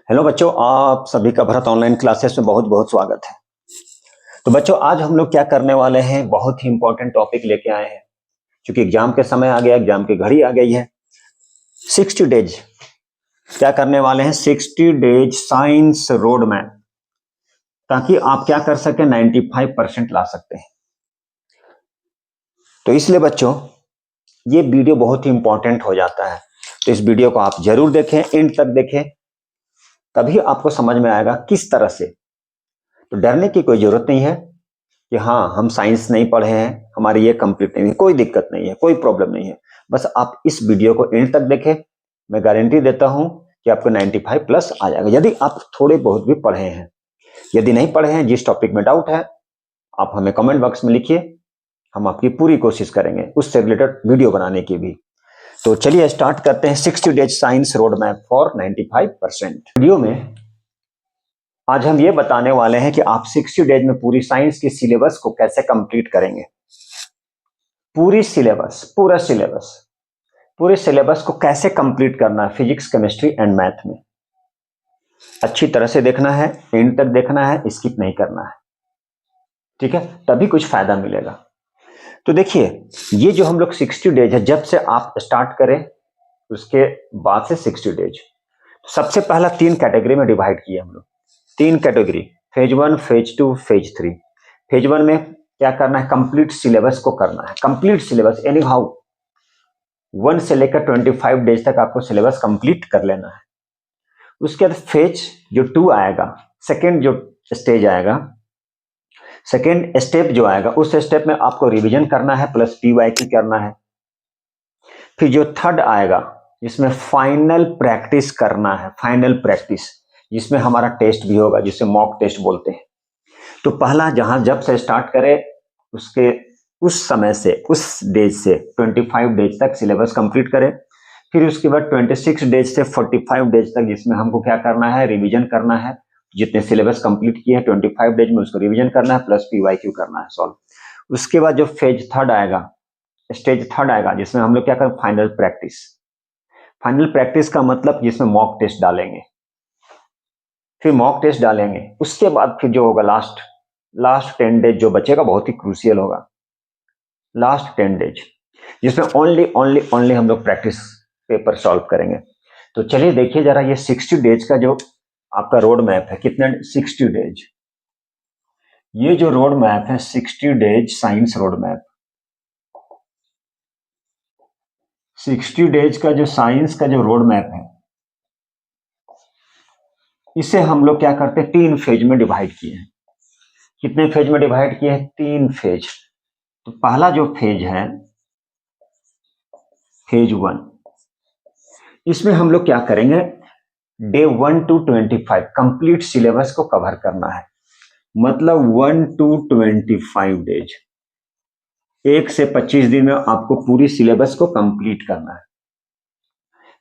Hello बच्चों, आप सभी का भरत ऑनलाइन क्लासेस में बहुत बहुत स्वागत है। तो बच्चों, आज हम लोग क्या करने वाले हैं, बहुत ही इंपॉर्टेंट टॉपिक लेके आए हैं। क्योंकि एग्जाम के समय आ गया, एग्जाम की घड़ी आ गई है। 60 डेज क्या करने वाले हैं, 60 डेज साइंस रोड मैप, ताकि आप क्या कर सके, 95% ला सकते हैं। तो इसलिए बच्चों, ये वीडियो बहुत ही इंपॉर्टेंट हो जाता है। तो इस वीडियो को आप जरूर देखें, एंड तक देखें, तभी आपको समझ में आएगा किस तरह से। तो डरने की कोई जरूरत नहीं है कि हाँ, हम साइंस नहीं पढ़े हैं, हमारी ये कंप्लीट नहीं है। कोई दिक्कत नहीं है, कोई प्रॉब्लम नहीं है। बस आप इस वीडियो को एंड तक देखें, मैं गारंटी देता हूं कि आपको 95 प्लस आ जाएगा, यदि आप थोड़े बहुत भी पढ़े हैं। यदि नहीं पढ़े हैं, जिस टॉपिक में डाउट है, आप हमें कमेंट बॉक्स में लिखिए, हम आपकी पूरी कोशिश करेंगे उससे रिलेटेड वीडियो बनाने की भी। तो चलिए स्टार्ट करते हैं 60 days science road map for 95%। Video में आज हम ये बताने वाले हैं कि आप 60 डेज में पूरी साइंस की सिलेबस को कैसे कंप्लीट करेंगे। पूरा सिलेबस को कैसे कंप्लीट करना है, फिजिक्स, केमिस्ट्री एंड मैथ में। अच्छी तरह से देखना है, एंड तक देखना है, स्किप नहीं करना है, ठीक है? तभी कुछ फायदा मिलेगा। तो देखिए, ये जो हम लोग 60 डेज है, जब से आप स्टार्ट करें उसके बाद से 60 डेज, सबसे पहला 3 कैटेगरी में डिवाइड किए हम लोग। 3 category, phase 1, phase 2, phase 3। Phase 1 में क्या करना है, कंप्लीट सिलेबस को करना है। कंप्लीट सिलेबस एनी हाउ 1 से लेकर 25 डेज तक आपको सिलेबस कंप्लीट कर लेना है। उसके बाद फेज जो 2 आएगा, सेकेंड जो स्टेज आएगा, सेकेंड स्टेप जो आएगा, उस स्टेप में आपको रिवीजन करना है प्लस पीवाईक्यू करना है। फिर जो थर्ड आएगा, जिसमें फाइनल प्रैक्टिस करना है, फाइनल प्रैक्टिस, जिसमें हमारा टेस्ट भी होगा, जिसे मॉक टेस्ट बोलते हैं। तो पहला जहां जब से स्टार्ट करे उसके उस समय से, उस डेज से 25 डेज तक सिलेबस कंप्लीट करें। फिर उसके बाद 26 डेज से 45 डेज तक, जिसमें हमको क्या करना है, रिवीजन करना है। जितने सिलेबस कंप्लीट किए हैं 25 डेज में, उसको रिवीजन करना है प्लस पीवाईक्यू करना है, सॉल्व। उसके बाद जो फेज थर्ड आएगा, स्टेज थर्ड आएगा, जिसमें हम लोग क्या करें, फाइनल प्रैक्टिस। फाइनल प्रैक्टिस का मतलब जिसमें मॉक टेस्ट डालेंगे। फिर मॉक टेस्ट डालेंगे, उसके बाद फिर जो होगा लास्ट 10 डेज जो बचेगा, बहुत ही क्रूशियल होगा। लास्ट 10 डेज जिसमें ओनली हम लोग प्रैक्टिस पेपर सॉल्व करेंगे। तो चलिए देखिए जरा, ये 60 डेज का जो आपका रोड मैप है, कितने 60 डेज, ये जो रोड मैप है 60 days science road map, 60 days का जो साइंस का जो रोड मैप है, इसे हम लोग क्या करते हैं, 3 फेज में डिवाइड किए हैं। कितने फेज में डिवाइड किए हैं, 3 फेज। तो पहला जो फेज है, फेज 1, इसमें हम लोग क्या करेंगे, डे 1 to 25 कंप्लीट सिलेबस को कवर करना है। मतलब 1 to 25 डेज, 1 से 25 दिन में आपको पूरी सिलेबस को कंप्लीट करना है।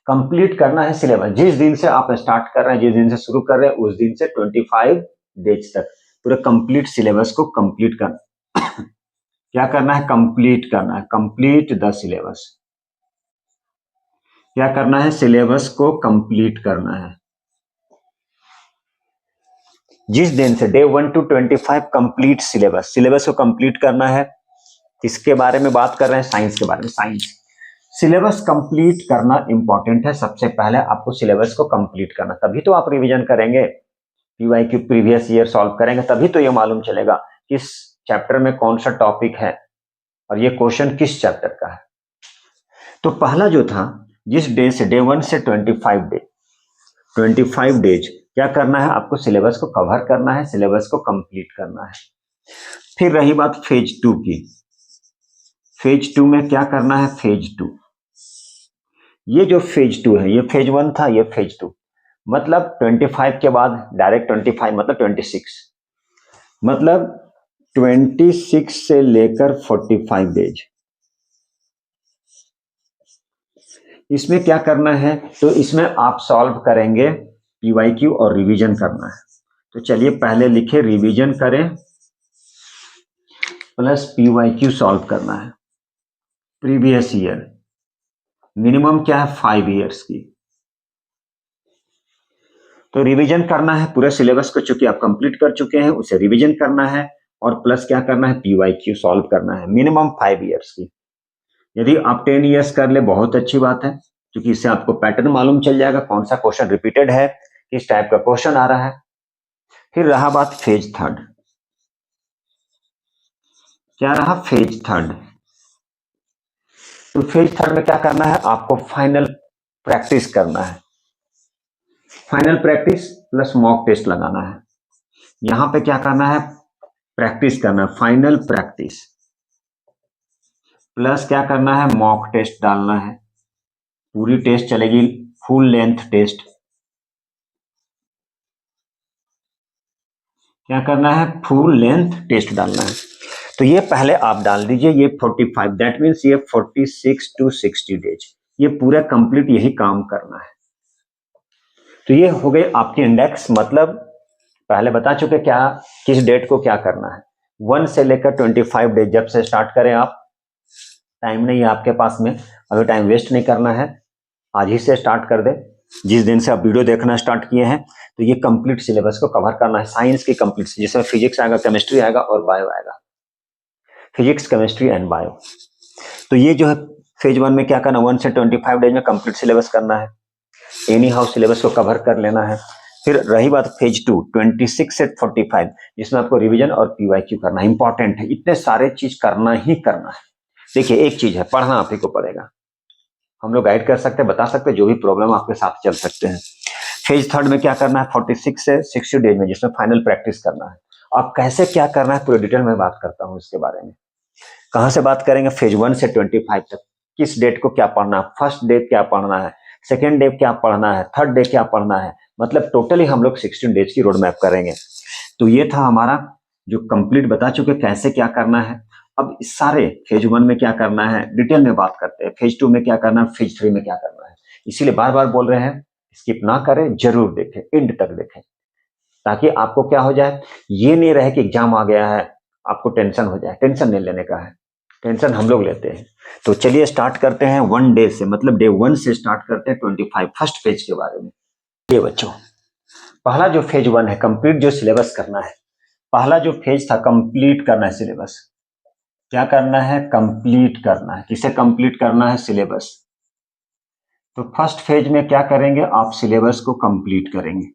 कंप्लीट करना है सिलेबस, जिस दिन से आप स्टार्ट कर रहे हैं, जिस दिन से शुरू कर रहे हैं, उस दिन से 25 डेज तक पूरा कंप्लीट सिलेबस को कंप्लीट करना। क्या करना है, कंप्लीट करना है, कंप्लीट द सिलेबस। क्या करना है, सिलेबस को कंप्लीट करना है। जिस दिन से डे 1 to 25 कंप्लीट सिलेबस को कंप्लीट करना है। किसके बारे में बात कर रहे हैं, साइंस के बारे में। साइंस सिलेबस कंप्लीट करना इंपॉर्टेंट है। सबसे पहले आपको सिलेबस को कंप्लीट करना, तभी तो आप रिवीजन करेंगे, पीवाईक्यू प्रीवियस ईयर सॉल्व करेंगे, तभी तो ये मालूम चलेगा किस चैप्टर में कौन सा टॉपिक है और ये क्वेश्चन किस चैप्टर का है। तो पहला जो था, जिस डे से डे 1 से 25 डेज क्या करना है, आपको सिलेबस को कवर करना है, सिलेबस को कंप्लीट करना है। फिर रही बात फेज 2 की, फेज 2 में क्या करना है, फेज 2, ये जो फेज 2 है, ये फेज 1 था, ये फेज 2, मतलब 25 के बाद डायरेक्ट 25 मतलब 26, मतलब 26 से लेकर 45 डेज, इसमें क्या करना है, तो इसमें आप सॉल्व करेंगे, पीवाईक्यू और रिवीजन करना है। तो चलिए पहले लिखे, रिवीजन करें प्लस पीवाईक्यू सॉल्व करना है। प्रीवियस ईयर, मिनिमम क्या है, 5 इयर्स की। तो रिवीजन करना है पूरे सिलेबस को, चूंकि आप कंप्लीट कर चुके हैं उसे रिवीजन करना है और प्लस क्या करना है, पीवाईक्यू सॉल्व करना है मिनिमम 5 इयर्स की। यदि आप 10 इयर्स कर ले बहुत अच्छी बात है, क्योंकि इससे आपको पैटर्न मालूम चल जाएगा कौन सा क्वेश्चन रिपीटेड है, किस टाइप का क्वेश्चन आ रहा है। फिर रहा बात फेज थर्ड, क्या रहा फेज थर्ड। तो फेज थर्ड में क्या करना है, आपको फाइनल प्रैक्टिस करना है, final practice plus mock test लगाना है। यहां पे क्या करना है, प्रैक्टिस करना है, फाइनल प्रैक्टिस प्लस क्या करना है, मॉक टेस्ट डालना है। पूरी टेस्ट चलेगी, फुल लेंथ टेस्ट। क्या करना है, फुल लेंथ टेस्ट डालना है। तो ये पहले आप डाल दीजिए, ये 45, दैट मीन्स ये 46 to 60 डेज, ये पूरा कंप्लीट यही काम करना है। तो ये हो गए आपके इंडेक्स, मतलब पहले बता चुके क्या किस डेट को क्या करना है। 1 से लेकर 25 डेज, जब से स्टार्ट करें आप, टाइम नहीं है आपके पास में, अभी टाइम वेस्ट नहीं करना है, आज ही से स्टार्ट कर दे। जिस दिन से आप वीडियो देखना स्टार्ट किए हैं, तो ये कंप्लीट सिलेबस को कवर करना है, साइंस की कंप्लीट, जिसमें फिजिक्स आएगा, केमिस्ट्री आएगा और बायो आएगा, फिजिक्स केमिस्ट्री एंड बायो। तो ये जो है फेज 1 में क्या करना, 1 से 25 डेज में कंप्लीट सिलेबस करना है, एनी हाउ सिलेबस को कवर कर लेना है। फिर रही बात फेज 2, 26 से 45, जिसमें आपको रिवीजन और पीवाईक्यू करना है, इंपॉर्टेंट है, इतने सारे चीज करना ही करना है। देखिए एक चीज है, पढ़ना आप ही को पड़ेगा, हम लोग गाइड कर सकते हैं, बता सकते हैं, जो भी प्रॉब्लम आपके साथ चल सकते हैं। फेज थर्ड में क्या करना है, 46 से 60 डेज में, जिसमें फाइनल प्रैक्टिस करना है। अब कैसे क्या करना है पूरे डिटेल में बात करता हूँ इसके बारे में। कहां से बात करेंगे, फेज 1 से 25 तक, किस डेट को क्या पढ़ना है, फर्स्ट डे क्या पढ़ना है, सेकेंड डे क्या पढ़ना है, थर्ड डे क्या पढ़ना है, मतलब टोटली हम लोग 16 डेज की रोड मैप करेंगे। तो ये था हमारा जो कंप्लीट बता चुके कैसे क्या करना है। अब इस सारे फेज 1 में क्या करना है डिटेल में बात करते हैं, फेज 2 में क्या करना है, फेज 3 में क्या करना है। इसीलिए बार बार बोल रहे हैं, स्किप ना करें, जरूर देखें, एंड तक देखें, ताकि आपको क्या हो जाए, ये नहीं रहे कि एग्जाम आ गया है आपको टेंशन हो जाए। टेंशन नहीं लेने का है, टेंशन हम लोग लेते हैं। तो चलिए स्टार्ट करते हैं 1 डे से, मतलब डे 1 से स्टार्ट करते हैं 25 फर्स्ट फेज के बारे में। ये बच्चों, पहला जो फेज 1 है, कंप्लीट जो सिलेबस करना है, पहला जो फेज था कंप्लीट करना है सिलेबस। क्या करना है, कंप्लीट करना है। किसे कंप्लीट करना है, सिलेबस। तो फर्स्ट फेज में क्या करेंगे, आप सिलेबस को कंप्लीट करेंगे।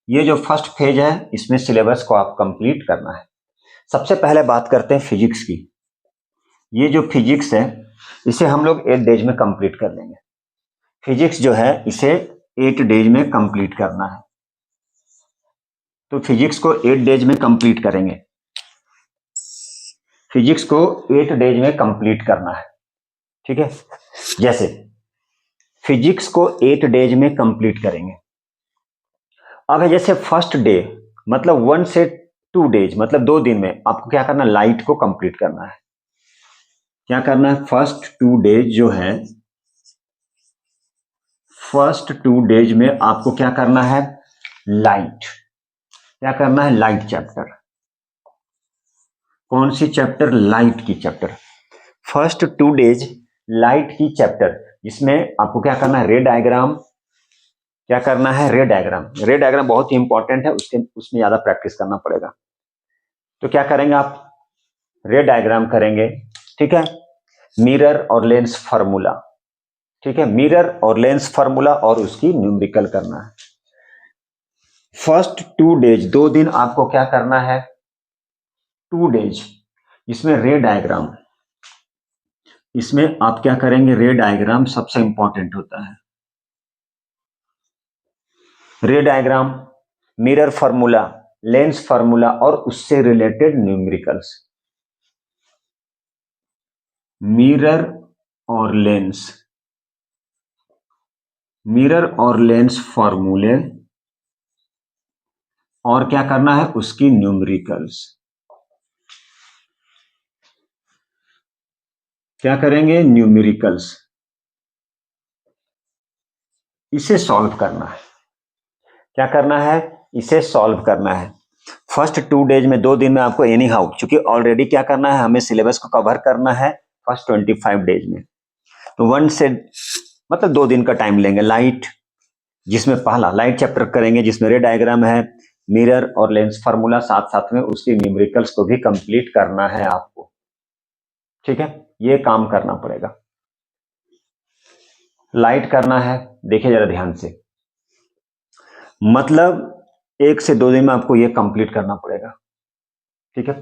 ये जो फर्स्ट फेज है, इसमें सिलेबस को आप कंप्लीट करना है। सबसे पहले बात करते हैं फिजिक्स की। ये जो फिजिक्स है, इसे हम लोग 8 डेज में कंप्लीट कर लेंगे। फिजिक्स जो है इसे 8 डेज में कंप्लीट करना है। तो फिजिक्स को 8 डेज में कंप्लीट करेंगे, फिजिक्स को 8 डेज में कंप्लीट करना है, ठीक है। जैसे फिजिक्स को 8 डेज में कंप्लीट करेंगे। अब है जैसे फर्स्ट डे, मतलब 1 से 2 डेज, मतलब 2 दिन में आपको क्या करना है, लाइट को कंप्लीट करना है। क्या करना है, फर्स्ट 2 डेज जो है, फर्स्ट 2 डेज में आपको क्या करना है, लाइट। क्या करना है, लाइट चैप्टर। कौन सी चैप्टर, लाइट की चैप्टर। फर्स्ट 2 डेज लाइट की चैप्टर, जिसमें आपको क्या करना है, रे डायग्राम। क्या करना है, रे डायग्राम। रे डायग्राम बहुत ही इंपॉर्टेंट है, उसमें ज्यादा प्रैक्टिस करना पड़ेगा। तो क्या करेंगे आप, रे डायग्राम करेंगे, ठीक है। मिरर और लेंस फार्मूला, ठीक है, मिरर और लेंस फार्मूला और उसकी न्यूमेरिकल करना है। फर्स्ट 2 डेज, 2 दिन आपको क्या करना है, 2 डेज, इसमें रे डायग्राम, इसमें आप क्या करेंगे, रे डायग्राम सबसे इंपॉर्टेंट होता है। रे diagram, mirror formula, lens formula और उससे रिलेटेड न्यूमेरिकल्स। मिरर और लेंस, मिरर और लेंस फार्मूले, और क्या करना है, उसकी न्यूमेरिकल्स। क्या करेंगे, न्यूमेरिकल्स, इसे सॉल्व करना है। क्या करना है, इसे सॉल्व करना है। फर्स्ट 2 डेज में, 2 दिन में आपको एनी हाउ, चूंकि ऑलरेडी क्या करना है, हमें सिलेबस को कवर करना है फर्स्ट 25 डेज में। तो 1 से मतलब 2 दिन का टाइम लेंगे, लाइट, जिसमें पहला लाइट चैप्टर करेंगे, जिसमें रे डायग्राम है, मिरर और लेंस फार्मूला, साथ साथ में उसके न्यूमेरिकल्स को भी कंप्लीट करना है आपको। ठीक है, ये काम करना पड़ेगा। लाइट करना है, देखिए जरा ध्यान से, मतलब 1 से 2 दिन में आपको ये कंप्लीट करना पड़ेगा। ठीक है,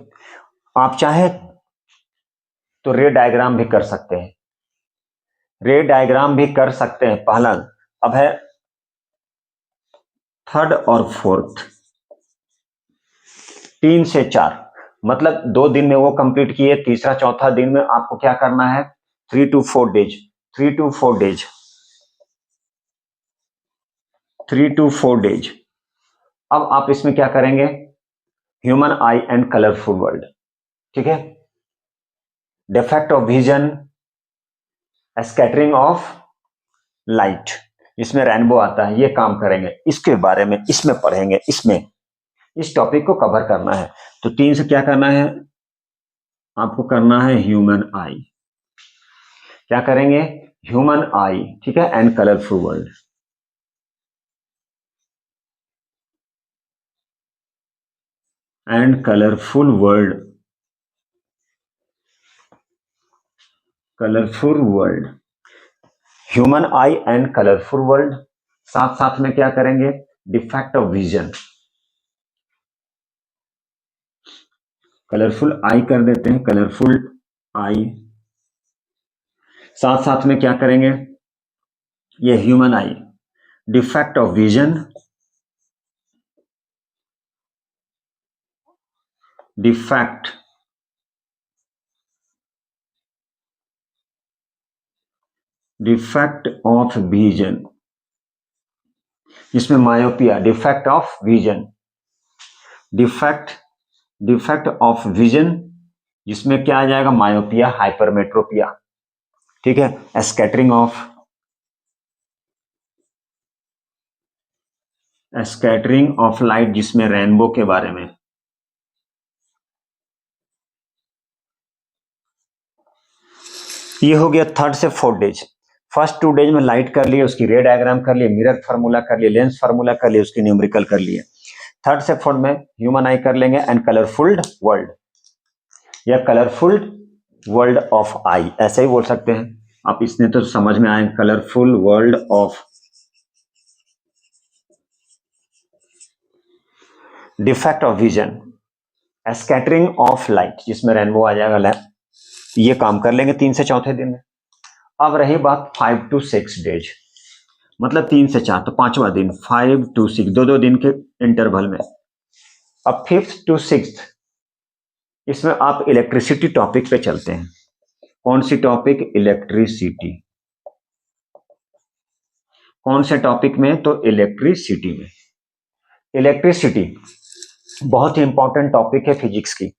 आप चाहे तो रे डायग्राम भी कर सकते हैं, रे डायग्राम भी कर सकते हैं। पहला अब है थर्ड और फोर्थ, 3 से 4, मतलब 2 दिन में वो कंप्लीट किए, तीसरा चौथा दिन में आपको क्या करना है, 3 to 4 days, 3 to 4 days, 3 to 4 days. अब आप इसमें क्या करेंगे, human I and colourful world. ठीक है, defect of vision, scattering of light, इसमें रेनबो आता है, ये काम करेंगे, इसके बारे में इसमें पढ़ेंगे, इसमें इस टॉपिक को कवर करना है। तो 3 से क्या करना है, आपको करना है ह्यूमन आई, क्या करेंगे, ह्यूमन आई, ठीक है, and colourful world. And colourful world, colourful world, human I and colourful world. साथ साथ में क्या करेंगे, डिफेक्ट ऑफ विजन, कलरफुल आई कर देते हैं, कलरफुल आई। साथ साथ में क्या करेंगे, ये human eye, defect of vision, defect defect of vision, इसमें myopia, defect of vision, defect of vision, जिसमें क्या आ जाएगा, मायोपिया, हाइपरमेट्रोपिया। ठीक है, स्कैटरिंग ऑफ लाइट, जिसमें रेनबो के बारे में। ये हो गया 3rd से 4th डेज। फर्स्ट 2 डेज में लाइट कर लिए, उसकी रे डायग्राम कर लिए, मिरर फार्मूला कर लिए, लेंस फार्मूला कर लिए, उसकी न्यूमेरिकल कर लिए। 3rd से 4th में ह्यूमन आई कर लेंगे एंड कलरफुल वर्ल्ड, या कलरफुल वर्ल्ड ऑफ आई, ऐसे ही बोल सकते हैं आप, इसने तो समझ में आए, colourful world of, defect of vision, scattering of light, जिसमें रेनबो आ जाएगा, ये काम कर लेंगे 3 से 4थे दिन में। अब रही बात 5 to 6 डेज, मतलब 3 से 4, तो 5वां दिन, 5 to 6, 2 दिन के इंटरवल में। अब 5th to 6th, इसमें आप इलेक्ट्रिसिटी टॉपिक पे चलते हैं। कौन सी टॉपिक, इलेक्ट्रिसिटी। कौन से टॉपिक में, तो इलेक्ट्रिसिटी में। इलेक्ट्रिसिटी बहुत ही इंपॉर्टेंट टॉपिक है फिजिक्स की,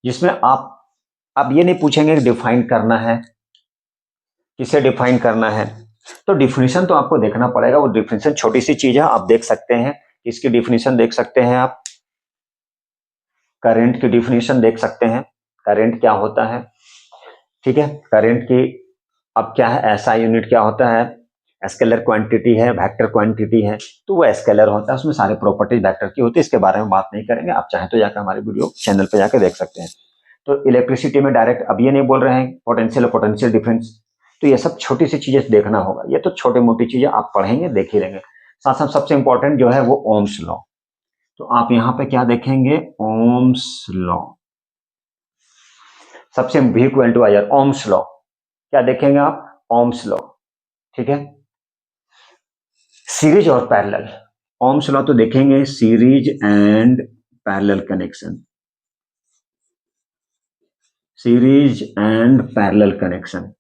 जिसमें आप अब ये नहीं पूछेंगे कि डिफाइन करना है, किसे डिफाइन करना है, तो डिफिनीशन तो आपको देखना पड़ेगा। वो डिफिनीशन छोटी सी चीज है, आप देख सकते हैं, इसकी डिफिनीशन देख सकते हैं आप, करंट की डिफिनीशन देख सकते हैं, करंट क्या होता है। ठीक है, करंट की अब क्या है, ऐसा यूनिट क्या होता है, स्केलर क्वांटिटी है, वेक्टर क्वांटिटी है, तो वो स्केलर होता है, उसमें सारे प्रॉपर्टीज वेक्टर की होती है। इसके बारे में बात नहीं करेंगे, आप चाहें तो जाकर हमारे वीडियो चैनल पे जाकर देख सकते हैं। तो इलेक्ट्रिसिटी में डायरेक्ट अब ये नहीं बोल रहे हैं पोटेंशियल और पोटेंशियल डिफरेंस, तो ये सब छोटी सी चीजें देखना होगा, ये तो छोटी मोटी चीजें आप पढ़ेंगे, देख ही लेंगे। साथ साथ सबसे इंपॉर्टेंट जो है वो ओम्स लॉ, तो आप यहाँ पे क्या देखेंगे, ओम्स लॉ, सबसे V equal to I, Ohm's law क्या देखेंगे आप, ओम्स लॉ। ठीक है, सीरीज और पैरेलल, ओम्स लॉ तो देखेंगे, series and parallel connection, series and parallel connection.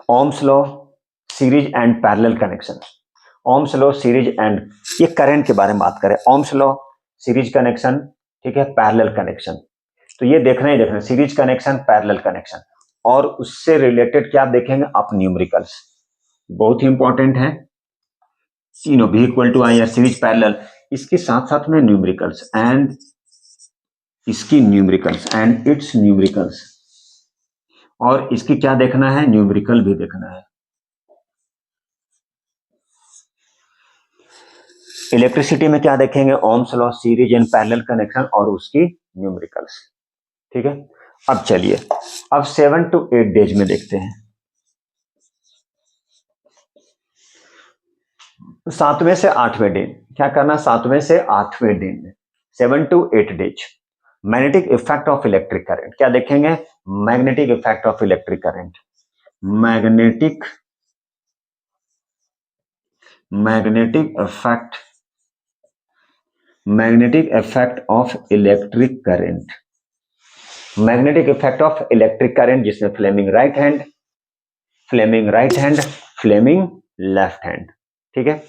Ohm's law, series and parallel connection, Ohm's law, series and, ये करंट के बारे में बात करें, ओम्स लॉ, सीरीज कनेक्शन, ठीक है, पैरेलल कनेक्शन, तो ये देखना ही देखना, सीरीज कनेक्शन, पैरेलल कनेक्शन, और उससे रिलेटेड क्या देखेंगे आप, न्यूमेरिकल्स, बहुत ही इंपॉर्टेंट है। V equal to I, series parallel, इसके साथ साथ में न्यूमेरिकल्स एंड इसकी न्यूमेरिकल्स एंड इट्स न्यूमेरिकल्स, और इसकी क्या देखना है, न्यूमेरिकल भी देखना है। इलेक्ट्रिसिटी में क्या देखेंगे, Ohm's law, series and parallel connection और उसकी न्यूमेरिकल्स। ठीक है, अब चलिए अब 7 to 8 डेज में देखते हैं। 7वें से 8वें दिन क्या करना, 7वें से 8वें दिन में 7 to 8 days magnetic effect of electric current क्या देखेंगे, magnetic effect of electric current, magnetic effect, magnetic effect of electric current, magnetic effect of electric current, जिसमें Fleming right hand, Fleming right hand, Fleming left hand. ठीक है,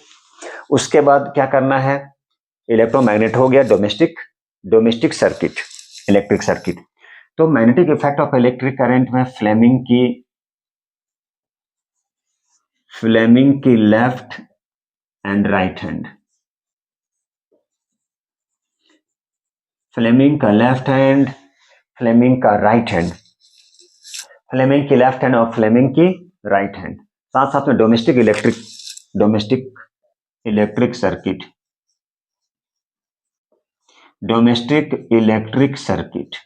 उसके बाद क्या करना है, इलेक्ट्रोमैग्नेट हो गया, डोमेस्टिक सर्किट, इलेक्ट्रिक सर्किट। तो magnetic effect of electric current में फ्लेमिंग की left and right hand, Fleming का लेफ्ट हैंड, फ्लेमिंग का राइट हैंड, फ्लेमिंग की लेफ्ट हैंड और फ्लेमिंग की राइट हैंड, साथ साथ में domestic electric circuit, domestic electric circuit.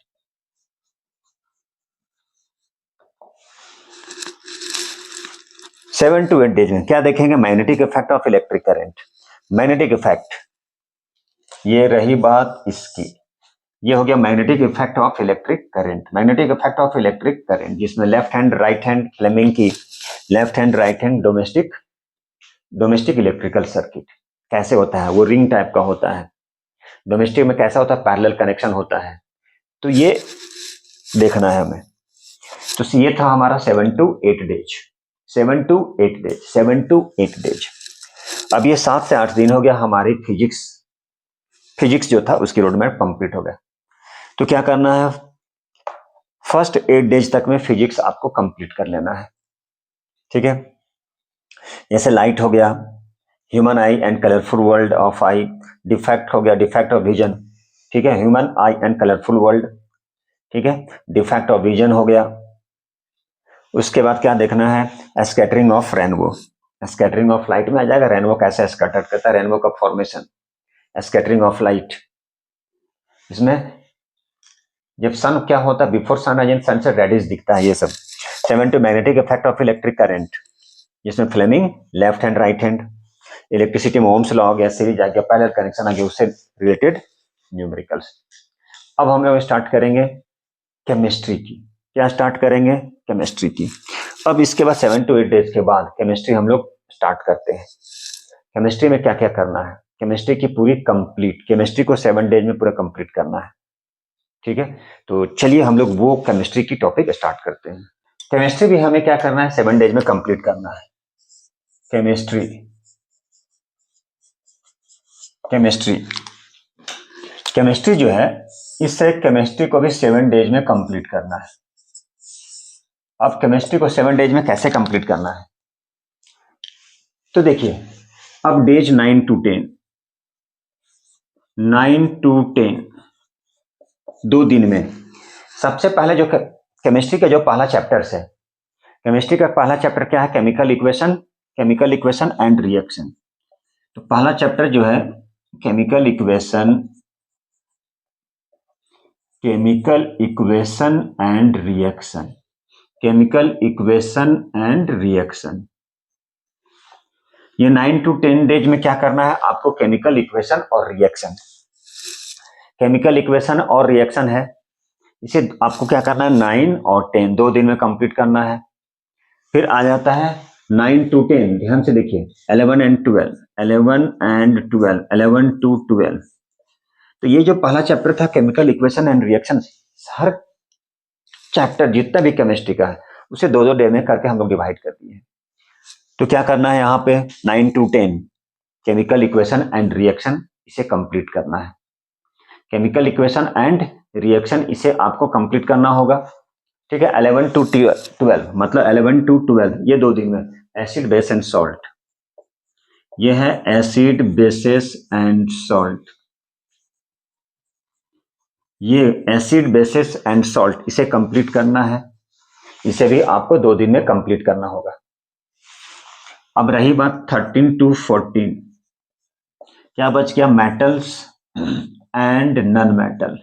Seven to 8 days में क्या देखेंगे, magnetic effect of electric current, magnetic effect, ये रही बात इसकी, ये हो गया magnetic effect of electric current, magnetic effect of electric current, जिसमें left hand right hand, Fleming की left hand right hand, domestic electrical circuit. कैसे होता है, वो रिंग टाइप का होता है, डोमेस्टिक में कैसा होता है, पैरेलल कनेक्शन होता है। तो ये देखना है हमें। तो ये था हमारा 7 to 8 days, 7 to 8 days, 7 to 8 days. अब ये 7 से 8 दिन हो गया, हमारी फिजिक्स जो था उसकी रोड मैप कंप्लीट हो गया। तो क्या करना है, फर्स्ट 8 डेज तक में फिजिक्स आपको कंप्लीट कर लेना है। ठीक है, जैसे लाइट हो गया, human I and colourful world of I, defect हो गया, डिफेक्ट ऑफ विजन। ठीक है, human I and colourful world. ठीक है, डिफेक्ट ऑफ विजन हो गया। उसके बाद क्या देखना है, scattering of rainbow, scattering of light में आ जाएगा, रेनबो कैसे स्कैटर करता है, रेनबो का फॉर्मेशन, स्कैटरिंग ऑफ लाइट। इसमें जब सन क्या होता है, बिफोर सन सन से रेडिश दिखता है, ये सब। 7 to magnetic effect of electric current, जिसमें Fleming left hand right hand, electricity में ओम्स लॉ हो गया, सीरीज आ गया, पैरेलल कनेक्शन आ गया, उससे रिलेटेड न्यूमेरिकल्स। अब हम लोग स्टार्ट करेंगे केमिस्ट्री की, क्या स्टार्ट करेंगे, केमिस्ट्री की। अब इसके बाद 7 to 8 डेज के बाद केमिस्ट्री हम लोग स्टार्ट करते हैं। केमिस्ट्री में क्या क्या करना है, केमिस्ट्री की पूरी कंप्लीट, केमिस्ट्री को 7 डेज में पूरा कंप्लीट करना है। ठीक है, तो चलिए हम लोग वो केमिस्ट्री की टॉपिक स्टार्ट करते हैं। केमिस्ट्री भी हमें क्या करना है, 7 डेज में कंप्लीट करना है। केमिस्ट्री जो है, इससे केमिस्ट्री को भी 7 डेज में कंप्लीट करना है। अब केमिस्ट्री को 7 डेज में कैसे कंप्लीट करना है, तो देखिए, अब डेज 9 to 10 2 दिन में सबसे पहले जो केमिस्ट्री का जो पहला चैप्टर्स है, केमिस्ट्री का पहला चैप्टर क्या है, केमिकल इक्वेशन एंड रिएक्शन। तो पहला चैप्टर जो है chemical equation and reaction, chemical equation and reaction. ये 9 to 10 डेज में क्या करना है आपको, केमिकल इक्वेशन और रिएक्शन, केमिकल इक्वेशन और रिएक्शन है, इसे आपको क्या करना है, 9 और 10 2 दिन में कंप्लीट करना है। फिर आ जाता है 9 to 10, ध्यान से देखिए, 11 and 12, 11 to 12। तो ये जो पहला चैप्टर था chemical equation and reaction, her chapter जितना भी केमिस्ट्री का है उसे 2-2 डे में करके हम लोग डिवाइड कर दिए। तो क्या करना है यहाँ पे, 9 to 10 chemical equation and reaction, इसे कंप्लीट करना है। केमिकल इक्वेशन एंड रिएक्शन इसे आपको कंप्लीट करना होगा। ठीक है, 11 to 12 मतलब 11 to 12 ये 2 दिन में। एसिड बेस एंड सॉल्ट, ये है एसिड बेसिस एंड सॉल्ट, ये एसिड बेसिस एंड सॉल्ट, इसे कंप्लीट करना है। इसे भी आपको 2 दिन में कंप्लीट करना होगा। अब रही बात 13 to 14, क्या बच गया? Metals and non metal.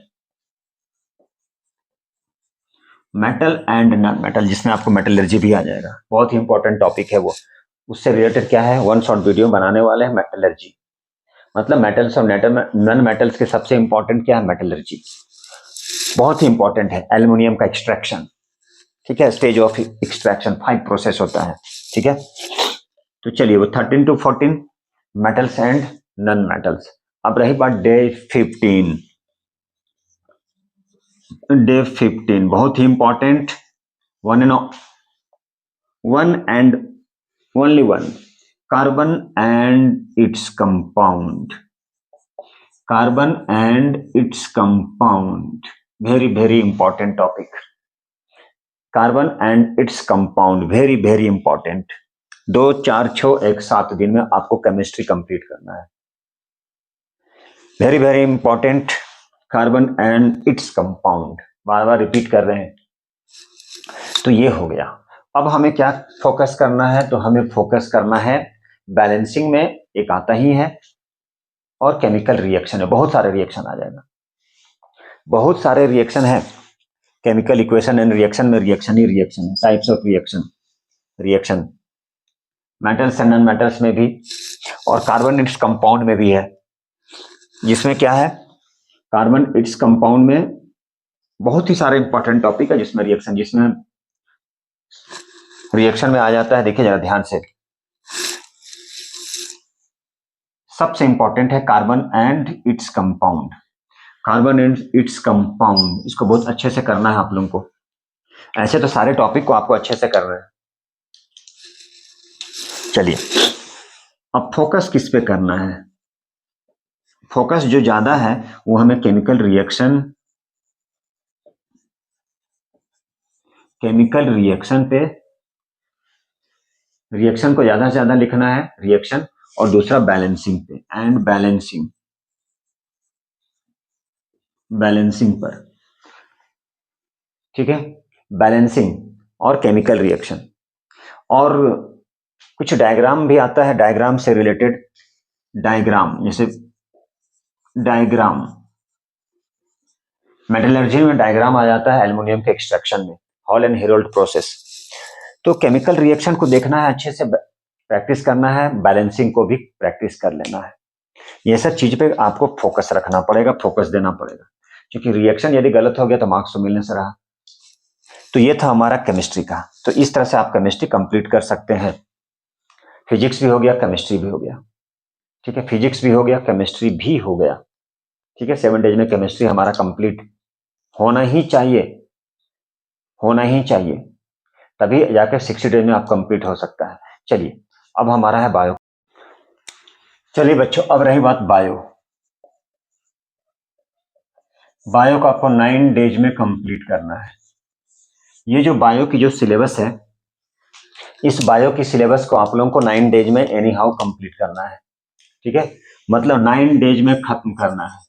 Metal and non metal, जिसमें आपको मेटलर्जी भी आ जाएगा, बहुत ही इंपॉर्टेंट टॉपिक है वो। उससे रिलेटेड क्या है, वन शॉट वीडियो बनाने वाले हैं मेटलर्जी। मतलब मेटल्स और नॉन मेटल्स के सबसे इंपॉर्टेंट क्या है? मेटलर्जी बहुत ही इंपॉर्टेंट है। एल्युमिनियम का एक्सट्रैक्शन, ठीक है, स्टेज ऑफ एक्सट्रैक्शन 5 प्रोसेस होता है, ठीक है। तो चलिए वो 13 to 14 metals and non metals. अब रही बात डे 15। डे 15 बहुत ही important, one and only one, carbon and its compound. Carbon and its compound, very very important topic. Carbon and its compound, very very important. 2, 4, 6, 1, 7 दिन में आपको chemistry complete करना है। Very very important, carbon and its compound, bar bar repeat कर रहे हैं। तो ये हो गया। अब हमें क्या फोकस करना है? तो हमें फोकस करना है बैलेंसिंग में, एक आता ही है, और केमिकल रिएक्शन है। बहुत सारे रिएक्शन आ जाएगा, बहुत सारे रिएक्शन है। केमिकल इक्वेशन एंड रिएक्शन में रिएक्शन ही रिएक्शन है, types of reaction metals and non metals में भी, और कार्बन इट्स कंपाउंड में भी है। जिसमें क्या है, कार्बन इट्स कंपाउंड में बहुत ही सारे इंपॉर्टेंट टॉपिक है, जिसमें रिएक्शन में आ जाता है। देखिए जरा ध्यान से, सबसे इंपॉर्टेंट है carbon and its compound. Carbon and its compound, इसको बहुत अच्छे से करना है आप लोगों को। ऐसे तो सारे टॉपिक को आपको अच्छे से करना है। चलिए अब फोकस किस पे करना है? फोकस जो ज्यादा है वो हमें केमिकल रिएक्शन पे, रिएक्शन को ज्यादा से ज्यादा लिखना है, रिएक्शन, और दूसरा बैलेंसिंग पे, एंड बैलेंसिंग पर, ठीक है। बैलेंसिंग और केमिकल रिएक्शन, और कुछ डायग्राम भी आता है, डायग्राम से रिलेटेड, जैसे डायग्राम मेटलर्जी में डायग्राम आ जाता है, एल्युमिनियम के एक्सट्रैक्शन में, हॉल एंड हेरोल्ड प्रोसेस। तो केमिकल रिएक्शन को देखना है, अच्छे से प्रैक्टिस करना है, बैलेंसिंग को भी प्रैक्टिस कर लेना है। ये सब चीज पे आपको फोकस रखना पड़ेगा, फोकस देना पड़ेगा, क्योंकि रिएक्शन यदि गलत हो गया तो मार्क्स तो मिलने से रहा। तो ये था हमारा केमिस्ट्री का। तो इस तरह से आप केमिस्ट्री कंप्लीट कर सकते हैं। फिजिक्स भी हो गया, केमिस्ट्री भी हो गया, ठीक है। फिजिक्स भी हो गया, केमिस्ट्री भी हो गया, ठीक है। 7 डेज में केमिस्ट्री हमारा कंप्लीट होना ही चाहिए, होना ही चाहिए, तभी जाकर 60 डेज में आप कंप्लीट हो सकता है। चलिए अब हमारा है बायो। चलिए बच्चों, अब रही बात बायो। बायो को आपको 9 डेज में कंप्लीट करना है। ये जो बायो की जो सिलेबस है, इस बायो की सिलेबस को आप लोगों को 9 डेज में एनी हाउ कंप्लीट करना है, ठीक है। मतलब 9 डेज में खत्म करना है।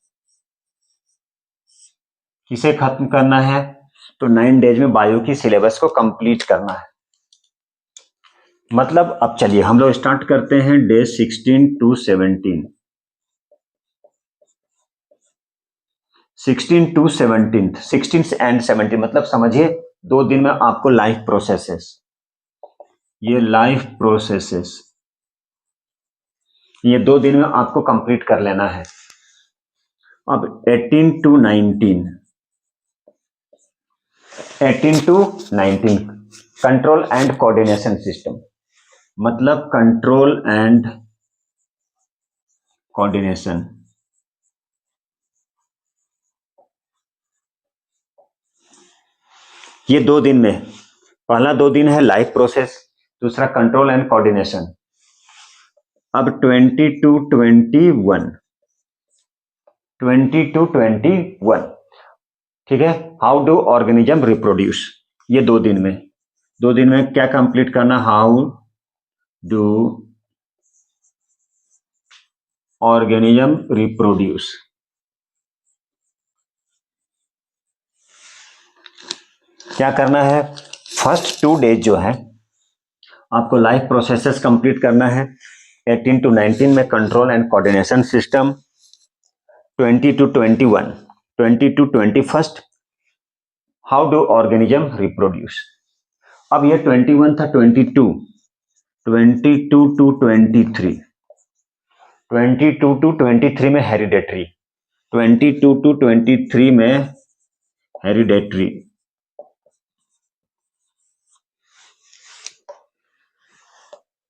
किसे खत्म करना है? तो 9 डेज में बायो की सिलेबस को कंप्लीट करना है। मतलब अब चलिए हम लोग स्टार्ट करते हैं डे 16 to 17। 16 to 17, 16 एंड 17, मतलब समझिए 2 दिन में आपको लाइफ प्रोसेसेस, ये 2 दिन में आपको कंप्लीट कर लेना है। अब 18 to 19, 18 to 19 control and coordination system, मतलब कंट्रोल एंड कोऑर्डिनेशन। ये 2 दिन में, पहला 2 दिन है लाइफ प्रोसेस, दूसरा कंट्रोल एंड कोऑर्डिनेशन। अब 20 to 21, 20 to 21, ठीक है। हाउ डू ऑर्गेनिज्म रिप्रोड्यूस, ये 2 दिन में, 2 दिन में क्या कंप्लीट करना? हाउ डू ऑर्गेनिज्म रिप्रोड्यूस, क्या करना है? फर्स्ट 2 डेज जो है आपको लाइफ प्रोसेसेस कंप्लीट करना है। 18 to 19 में control and coordination system, 20 to 21, 20 to 21st how do organism reproduce. अब ये 21 था, 22, 22 to 23, 22 to 23 में हेरिडेटरी, 22 to 23 में हेरिडेटरी,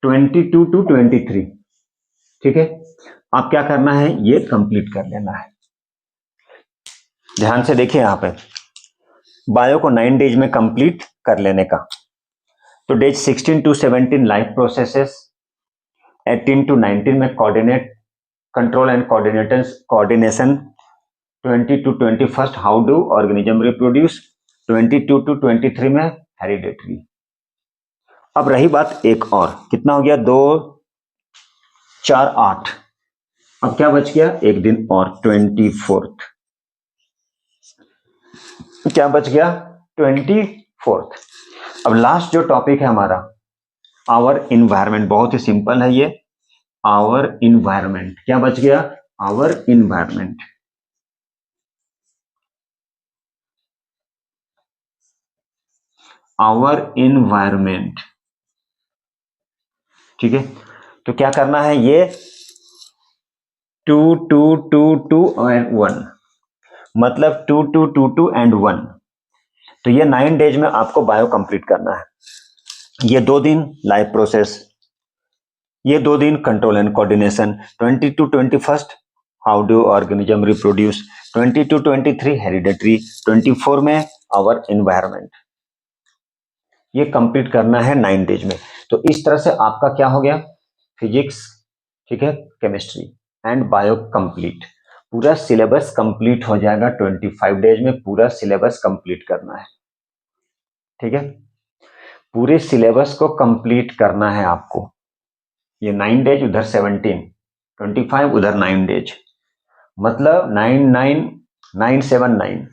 22 to 23, ठीक है। आप क्या करना है, ये कंप्लीट कर लेना है। ध्यान से देखिए यहां पे बायो को 9 डेज में कंप्लीट कर लेने का। तो days 16 to 17 life processes, 18 to 19 में coordinate control and coordination, 20 to 21 how do organism reproduce, 22 to 23 में हेरिडेटरी। अब रही बात एक और, कितना हो गया, 2 4 8, अब क्या बच गया, एक दिन और, 24th, क्या बच गया, 24th। अब लास्ट जो टॉपिक है हमारा आवर इन्वायरमेंट, बहुत ही सिंपल है ये, आवर इन्वायरमेंट। क्या बच गया, आवर इन्वायरमेंट। आवर इन्वायरमेंट, ठीक है। तो क्या करना है, ये 2 2 2 2 एंड 1, मतलब 2 2 2 2 एंड 1। तो ये 9 डेज में आपको बायो कंप्लीट करना है। ये 2 दिन लाइफ प्रोसेस, ये 2 दिन control and coordination, 20 to 21 how do organism reproduce, 20 to 23 hereditary, 24 में आवर एनवायरनमेंट। ये कंप्लीट करना है 9 डेज में। तो इस तरह से आपका क्या हो गया, फिजिक्स, ठीक है, केमिस्ट्री एंड बायो कंप्लीट। पूरा सिलेबस कंप्लीट हो जाएगा 25 डेज में। पूरा सिलेबस कंप्लीट करना है, ठीक है। पूरे सिलेबस को कंप्लीट करना है आपको। ये 9 डेज, उधर 17, 25, उधर 9 डेज, मतलब 979,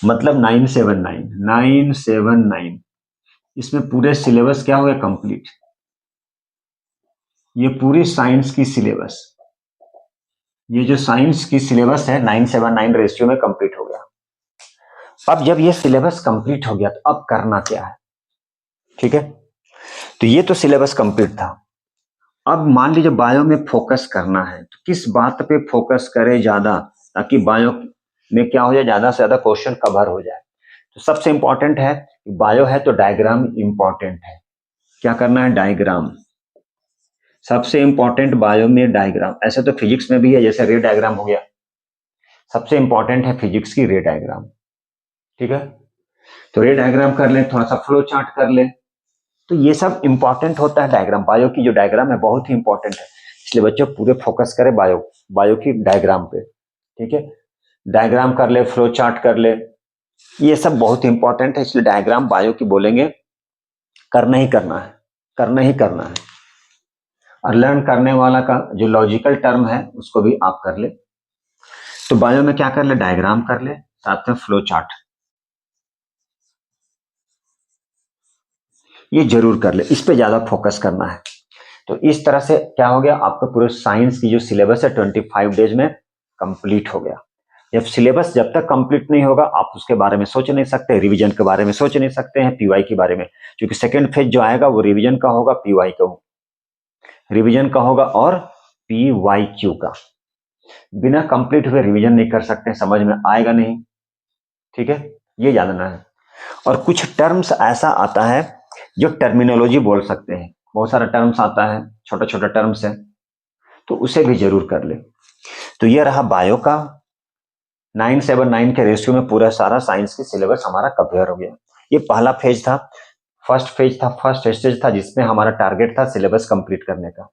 मतलब 979 इसमें पूरे सिलेबस क्या हो गया, कंप्लीट। ये पूरी साइंस की सिलेबस, ये जो साइंस की सिलेबस है 979 रेशियो में कंप्लीट हो गया। अब जब ये सिलेबस कंप्लीट हो गया तो अब करना क्या है, ठीक है। तो ये तो सिलेबस कंप्लीट था। अब मान लीजिए बायो में फोकस करना है, तो किस बात पे फोकस करें ज्यादा, ताकि बायो में क्या हो जाए, ज्यादा से ज्यादा क्वेश्चन कवर हो जाए। तो सबसे इंपॉर्टेंट है, बायो है तो डायग्राम इंपॉर्टेंट है। क्या करना है, डायग्राम। सबसे इंपॉर्टेंट बायो में डायग्राम, ऐसे तो फिजिक्स में भी है, जैसे रे डायग्राम हो गया। सबसे इंपॉर्टेंट है फिजिक्स की रे डायग्राम, ठीक है। तो रे डायग्राम कर ले, थोड़ा सा फ्लो चार्ट कर ले, तो ये सब इंपॉर्टेंट होता है। डायग्राम, बायो की जो डायग्राम है बहुत ही इंपॉर्टेंट है, इसलिए बच्चों पूरे फोकस करें बायो की डायग्राम पे, ठीक है। डायग्राम कर ले, फ्लो चार्ट कर ले, ये सब बहुत इंपॉर्टेंट है, इसलिए डायग्राम बायो की बोलेंगे, करना ही करना है, करना ही करना है। और लर्न करने वाला का जो लॉजिकल टर्म है उसको भी आप कर ले। तो बायो में क्या कर ले, डायग्राम कर ले, साथ में फ्लो चार्ट, ये जरूर कर ले, इस पे ज्यादा फोकस करना है। तो इस तरह से क्या हो गया, आपका पूरे साइंस की जो सिलेबस है 25 डेज में कंप्लीट हो गया। जब सिलेबस जब तक कंप्लीट नहीं होगा आप उसके बारे में सोच नहीं सकते, रिवीजन के बारे में सोच नहीं सकते हैं, पीवाई के बारे में, क्योंकि सेकेंड फेज जो आएगा वो रिवीजन का होगा, पीवाई का होगा, रिवीजन का होगा और पीवाईक्यू का। बिना कंप्लीट हुए रिवीजन नहीं कर सकते, समझ में आएगा नहीं, ठीक है, ये जानना है। और कुछ टर्म्स ऐसा आता है जो टर्मिनोलॉजी बोल सकते हैं, बहुत सारा टर्म्स आता है, छोटा छोटा टर्म्स है, तो उसे भी जरूर कर ले। तो ये रहा बायो का 979 के रेशियो में पूरा सारा साइंस की सिलेबस हमारा कवर हो गया। ये पहला फेज था, फर्स्ट स्टेज था, जिसमें हमारा टारगेट था सिलेबस कंप्लीट करने का।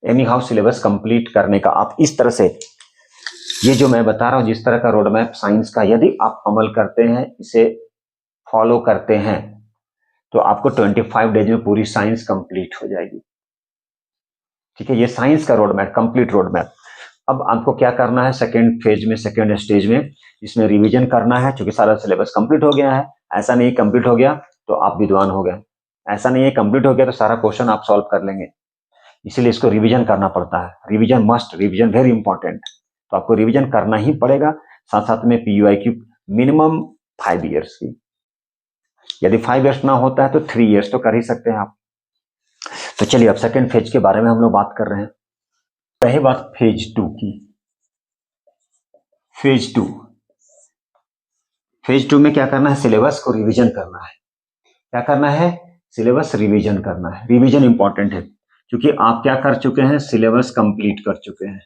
एनी हाउ सिलेबस कंप्लीट करने का आप इस तरह से, ये जो मैं बता रहा हूं जिस तरह का रोड मैप साइंस का, यदि आप अमल करते हैं, इसे फॉलो करते हैं, तो आपको 25 डेज में पूरी साइंस कंप्लीट हो जाएगी, ठीक है। ये साइंस का road map, complete road map. अब आपको क्या करना है, सेकेंड फेज में, सेकेंड स्टेज में, इसमें रिवीजन करना है, क्योंकि सारा सिलेबस कंप्लीट हो गया है। ऐसा नहीं कंप्लीट हो गया तो आप विद्वान हो गए। ऐसा नहीं है कंप्लीट हो गया तो सारा क्वेश्चन आप सॉल्व कर लेंगे, इसीलिए इसको रिवीजन करना पड़ता है। Revision must, revision very important. तो आपको रिवीजन करना ही पड़ेगा। साथ साथ में पीयूआईक्यू मिनिमम 5 इयर्स की, यदि 5 इयर्स ना होता है तो 3 इयर्स तो कर ही सकते हैं आप। तो चलिए अब सेकेंड फेज के बारे में हम लोग बात कर रहे हैं। रही बात फेज 2 की। फेज 2, फेज 2 में क्या करना है, सिलेबस को रिवीजन करना है। क्या करना है, सिलेबस रिवीजन करना है। रिवीजन इंपॉर्टेंट है क्योंकि आप क्या कर चुके हैं, सिलेबस कंप्लीट कर चुके हैं।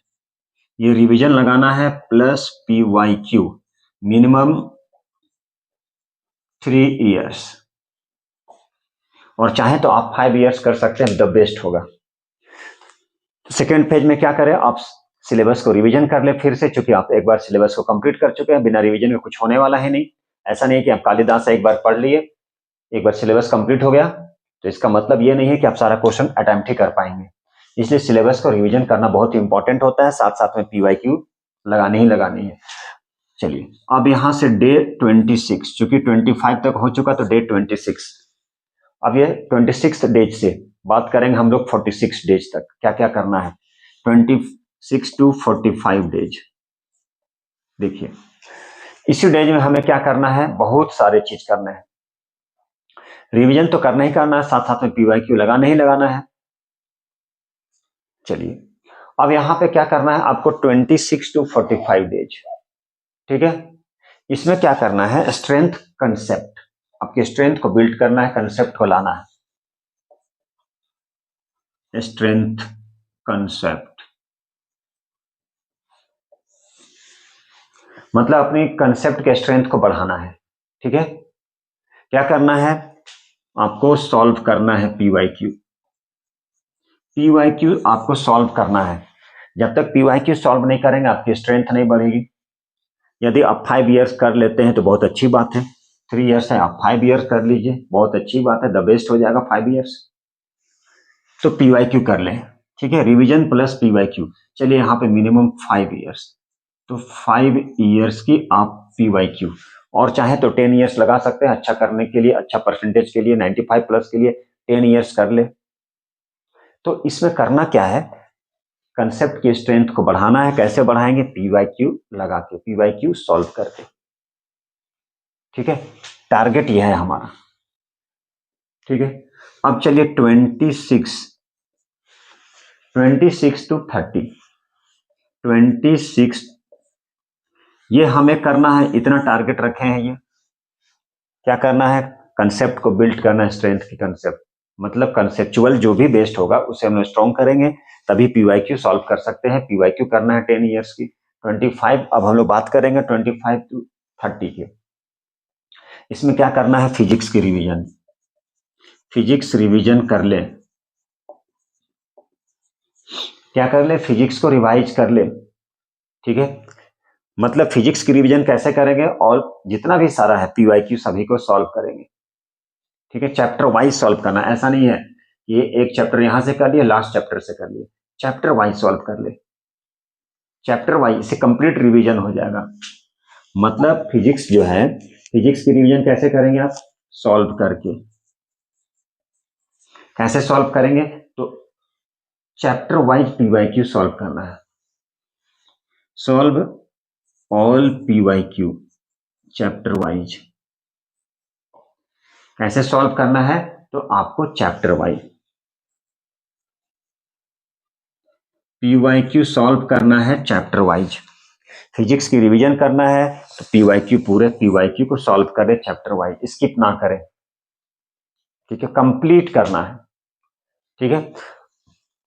ये रिवीजन लगाना है प्लस पीवाईक्यू मिनिमम 3 इयर्स, और चाहे तो आप 5 इयर्स कर सकते हैं, द बेस्ट होगा। सेकेंड फेज में क्या करें, आप सिलेबस को रिवीजन कर ले फिर से, चूंकि आप एक बार सिलेबस को कंप्लीट कर चुके हैं, बिना रिवीजन के कुछ होने वाला है नहीं। ऐसा नहीं है कि आप कालिदास एक बार पढ़ लिए, एक बार सिलेबस कंप्लीट हो गया तो इसका मतलब ये नहीं है कि आप सारा क्वेश्चन अटेम्प्ट ही कर पाएंगे। इसलिए सिलेबस को रिवीजन करना बहुत ही इंपॉर्टेंट होता है, साथ साथ में पीवाईक्यू लगानी ही लगानी है। चलिए अब यहां से डे 26, चूंकि 25 तक हो चुका तो डे 26, अब ये 26 डेज से बात करेंगे हम लोग 46 डेज तक क्या क्या करना है। 26 to 45 डेज। देखिए इसी डेज में हमें क्या करना है, बहुत सारे चीज करना है। रिवीजन तो करना ही करना है, साथ साथ में पीवाईक्यू लगाना ही लगाना है। चलिए अब यहां पे क्या करना है आपको, 26 to 45 डेज, ठीक है। इसमें क्या करना है, स्ट्रेंथ कंसेप्ट, आपके स्ट्रेंथ को बिल्ड करना है, कंसेप्ट को लाना है। स्ट्रेंथ कंसेप्ट मतलब अपनी कंसेप्ट के स्ट्रेंथ को बढ़ाना है, ठीक है। क्या करना है, आपको सॉल्व करना है पीवाईक्यू। पीवाईक्यू आपको सॉल्व करना है। जब तक पीवाईक्यू सॉल्व नहीं करेंगे आपकी स्ट्रेंथ नहीं बढ़ेगी। यदि आप 5 इयर्स कर लेते हैं तो बहुत अच्छी बात है, 3 इयर्स है, आप 5 इयर्स कर लीजिए, बहुत अच्छी बात है, द बेस्ट हो जाएगा 5 इयर्स। तो पीवाईक्यू कर लें, ठीक है, रिवीजन प्लस पीवाईक्यू। चलिए यहाँ पे मिनिमम 5 इयर्स, तो 5 इयर्स की आप पीवाईक्यू, और चाहे तो 10 इयर्स लगा सकते हैं, अच्छा करने के लिए, अच्छा परसेंटेज के लिए, 95 प्लस के लिए 10 इयर्स कर ले। तो इसमें करना क्या है, कंसेप्ट की स्ट्रेंथ को बढ़ाना है। कैसे बढ़ाएंगे, पीवाईक्यू लगा के, पीवाईक्यू सॉल्व करके, ठीक है। टारगेट यह है हमारा, ठीक है। अब चलिए 26 to 30, 26 ये हमें करना है, इतना टारगेट रखे हैं। ये क्या करना है, कंसेप्ट को बिल्ड करना है, स्ट्रेंथ की कंसेप्ट, मतलब कंसेप्चुअल जो भी बेस्ड होगा उसे हम स्ट्रॉन्ग करेंगे, तभी पीवाईक्यू सॉल्व कर सकते हैं। पीवाईक्यू करना है 10 इयर्स की। 25 अब हम लोग बात करेंगे 25 to 30 की। इसमें क्या करना है, फिजिक्स की रिवीजन, फिजिक्स रिवीजन कर ले। क्या कर ले, फिजिक्स को रिवाइज कर ले, ठीक है। मतलब फिजिक्स की रिवीजन कैसे करेंगे, और जितना भी सारा है पीवाईक्यू सभी को सॉल्व करेंगे, ठीक है। चैप्टर वाइज सॉल्व करना, ऐसा नहीं है ये एक चैप्टर यहां से कर लिया, लास्ट चैप्टर से कर लिया, चैप्टर वाइज सॉल्व कर ले, चैप्टर वाइज से कंप्लीट रिवीजन हो जाएगा। मतलब फिजिक्स जो है, फिजिक्स की रिवीजन कैसे करेंगे आप, सॉल्व करके। कैसे सॉल्व करेंगे, तो चैप्टर वाइज पीवाईक्यू सॉल्व करना है। Solve all PYQ chapter wise. कैसे सॉल्व करना है, तो आपको चैप्टर वाइज पीवाईक्यू सॉल्व करना है, चैप्टर वाइज। फिजिक्स की रिवीजन करना है तो पीवाईक्यू, पूरे पीवाईक्यू को सॉल्व करें चैप्टर वाइज, स्किप ना करें, ठीक है, कंप्लीट करना है, ठीक है।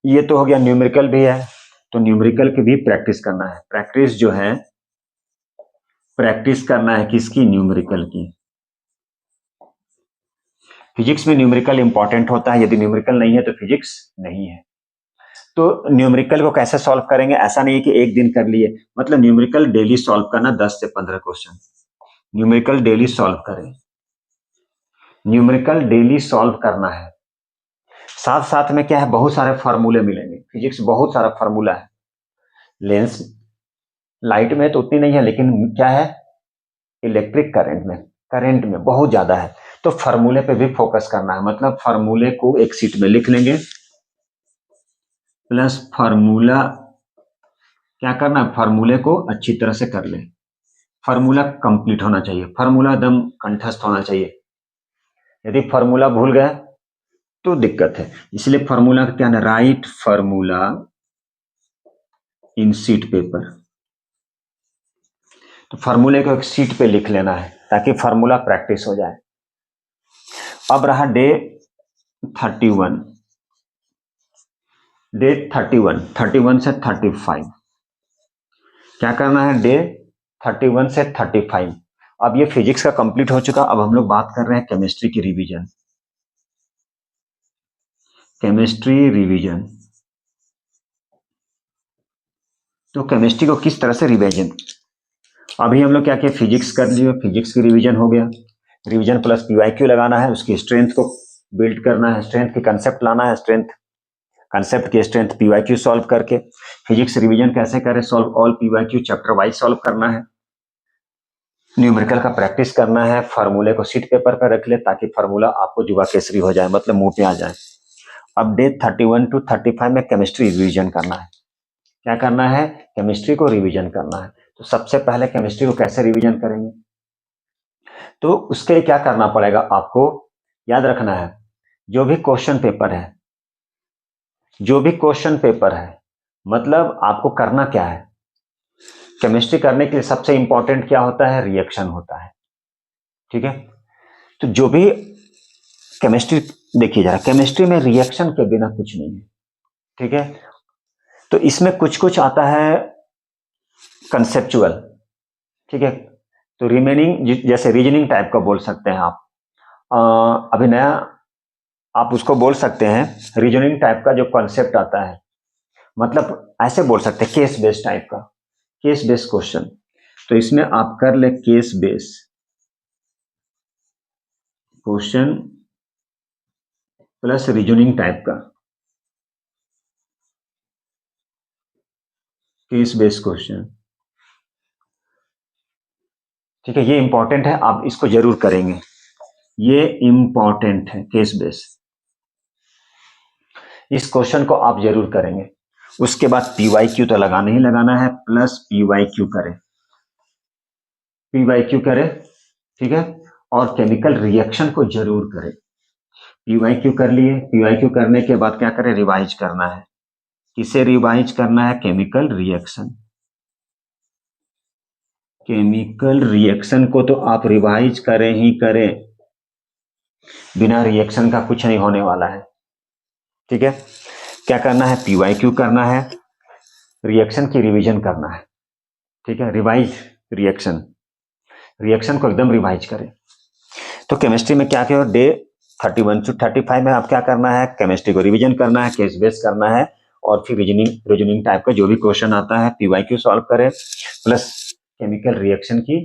ये तो हो गया, न्यूमेरिकल भी है तो न्यूमेरिकल की भी प्रैक्टिस करना है। प्रैक्टिस जो है, प्रैक्टिस करना है किसकी, न्यूमेरिकल की। फिजिक्स में न्यूमेरिकल इंपॉर्टेंट होता है, यदि न्यूमेरिकल नहीं है तो फिजिक्स नहीं है। तो न्यूमेरिकल को कैसे सॉल्व करेंगे, ऐसा नहीं है कि एक दिन कर लिए, मतलब न्यूमेरिकल डेली सॉल्व करना, 10 से 15 क्वेश्चन न्यूमेरिकल डेली सॉल्व करें, न्यूमेरिकल डेली सॉल्व करना है। साथ साथ में क्या है, बहुत सारे फार्मूले मिलेंगे, फिजिक्स बहुत सारा फार्मूला है। लेंस लाइट में तो उतनी नहीं है, लेकिन क्या है, इलेक्ट्रिक करंट में बहुत ज्यादा है। तो फार्मूले पे भी फोकस करना है, मतलब फार्मूले को एक सीट में लिख लेंगे प्लस फार्मूला क्या करना है, फार्मूले को अच्छी तरह से कर ले। फार्मूला कंप्लीट होना चाहिए, फार्मूला एकदम कंठस्थ होना चाहिए। यदि फार्मूला भूल गए तो दिक्कत है, इसलिए फार्मूला का क्या है, राइट फार्मूला इन सीट पेपर। तो फार्मूले को एक सीट पे लिख लेना है ताकि फार्मूला प्रैक्टिस हो जाए। अब रहा डे 31, डे 31 से 35 क्या करना है, डे 31 से 35। अब ये फिजिक्स का कंप्लीट हो चुका, अब हम लोग बात कर रहे हैं केमिस्ट्री की रिवीजन। केमिस्ट्री रिवीजन, तो केमिस्ट्री को किस तरह से रिवीजन, अभी हम लोग क्या किया, फिजिक्स कर लिए, फिजिक्स की रिवीजन हो गया, रिवीजन प्लस पीवाईक्यू लगाना है, उसकी स्ट्रेंथ को बिल्ड करना है, स्ट्रेंथ की कंसेप्ट लाना है, स्ट्रेंथ कंसेप्ट की स्ट्रेंथ पीवाईक्यू सॉल्व करके। फिजिक्स रिवीजन कैसे करें, solve all PYQ chapter wise solve करना है, न्यूमेरिकल का प्रैक्टिस करना है, फार्मूले को सीट पेपर पर रख ले ताकि फार्मूला आपको जुआ केसरी हो जाए, मतलब मुंह पे आ जाए। अब डे 31 टू 35 में केमिस्ट्री रिवीजन करना है। क्या करना है, केमिस्ट्री को रिवीजन करना है। तो सबसे पहले केमिस्ट्री को कैसे रिवीजन करेंगे, तो उसके लिए क्या करना पड़ेगा, आपको याद रखना है जो भी क्वेश्चन पेपर है, जो भी क्वेश्चन पेपर है, मतलब आपको करना क्या है, केमिस्ट्री करने के लिए सबसे इंपॉर्टेंट क्या होता है, रिएक्शन होता है। ठीक है, तो जो भी केमिस्ट्री देखिए जरा, केमिस्ट्री में रिएक्शन के बिना कुछ नहीं है। ठीक है, तो इसमें कुछ कुछ आता है कंसेप्चुअल। ठीक है, तो रिमेनिंग जैसे रीजनिंग टाइप का बोल सकते हैं आप, अभी नया आप उसको बोल सकते हैं रीजनिंग टाइप का जो कॉन्सेप्ट आता है, मतलब ऐसे बोल सकते हैं केस बेस्ड टाइप का, केस बेस्ड क्वेश्चन। तो इसमें आप कर ले case base question plus reasoning type का, केस बेस्ड क्वेश्चन। ठीक है, ये इंपॉर्टेंट है, आप इसको जरूर करेंगे, ये इंपॉर्टेंट है, केस बेस, इस क्वेश्चन को आप जरूर करेंगे। उसके बाद पीवाईक्यू तो लगाना ही लगाना है, प्लस पीवाईक्यू करें, पीवाईक्यू करें। ठीक है, और केमिकल रिएक्शन को जरूर करें। पीवाईक्यू कर लिए, पीवाईक्यू करने के बाद क्या करें, रिवाइज करना है। किसे रिवाइज करना है, केमिकल रिएक्शन। केमिकल रिएक्शन को तो आप रिवाइज करें ही करें, बिना रिएक्शन का कुछ नहीं होने वाला है। ठीक है, क्या करना है, पीवाईक्यू करना है, रिएक्शन की रिवीजन करना है। ठीक है, रिवाइज रिएक्शन, रिएक्शन को एकदम रिवाइज करें। तो केमिस्ट्री में क्या क्या, डे 31 टू 35 में आप क्या करना है, केमिस्ट्री को रिवीजन करना है, केस बेस करना है, और फिर रीजनिंग टाइप का जो भी क्वेश्चन आता है पीवाईक्यू सॉल्व करें, प्लस केमिकल रिएक्शन की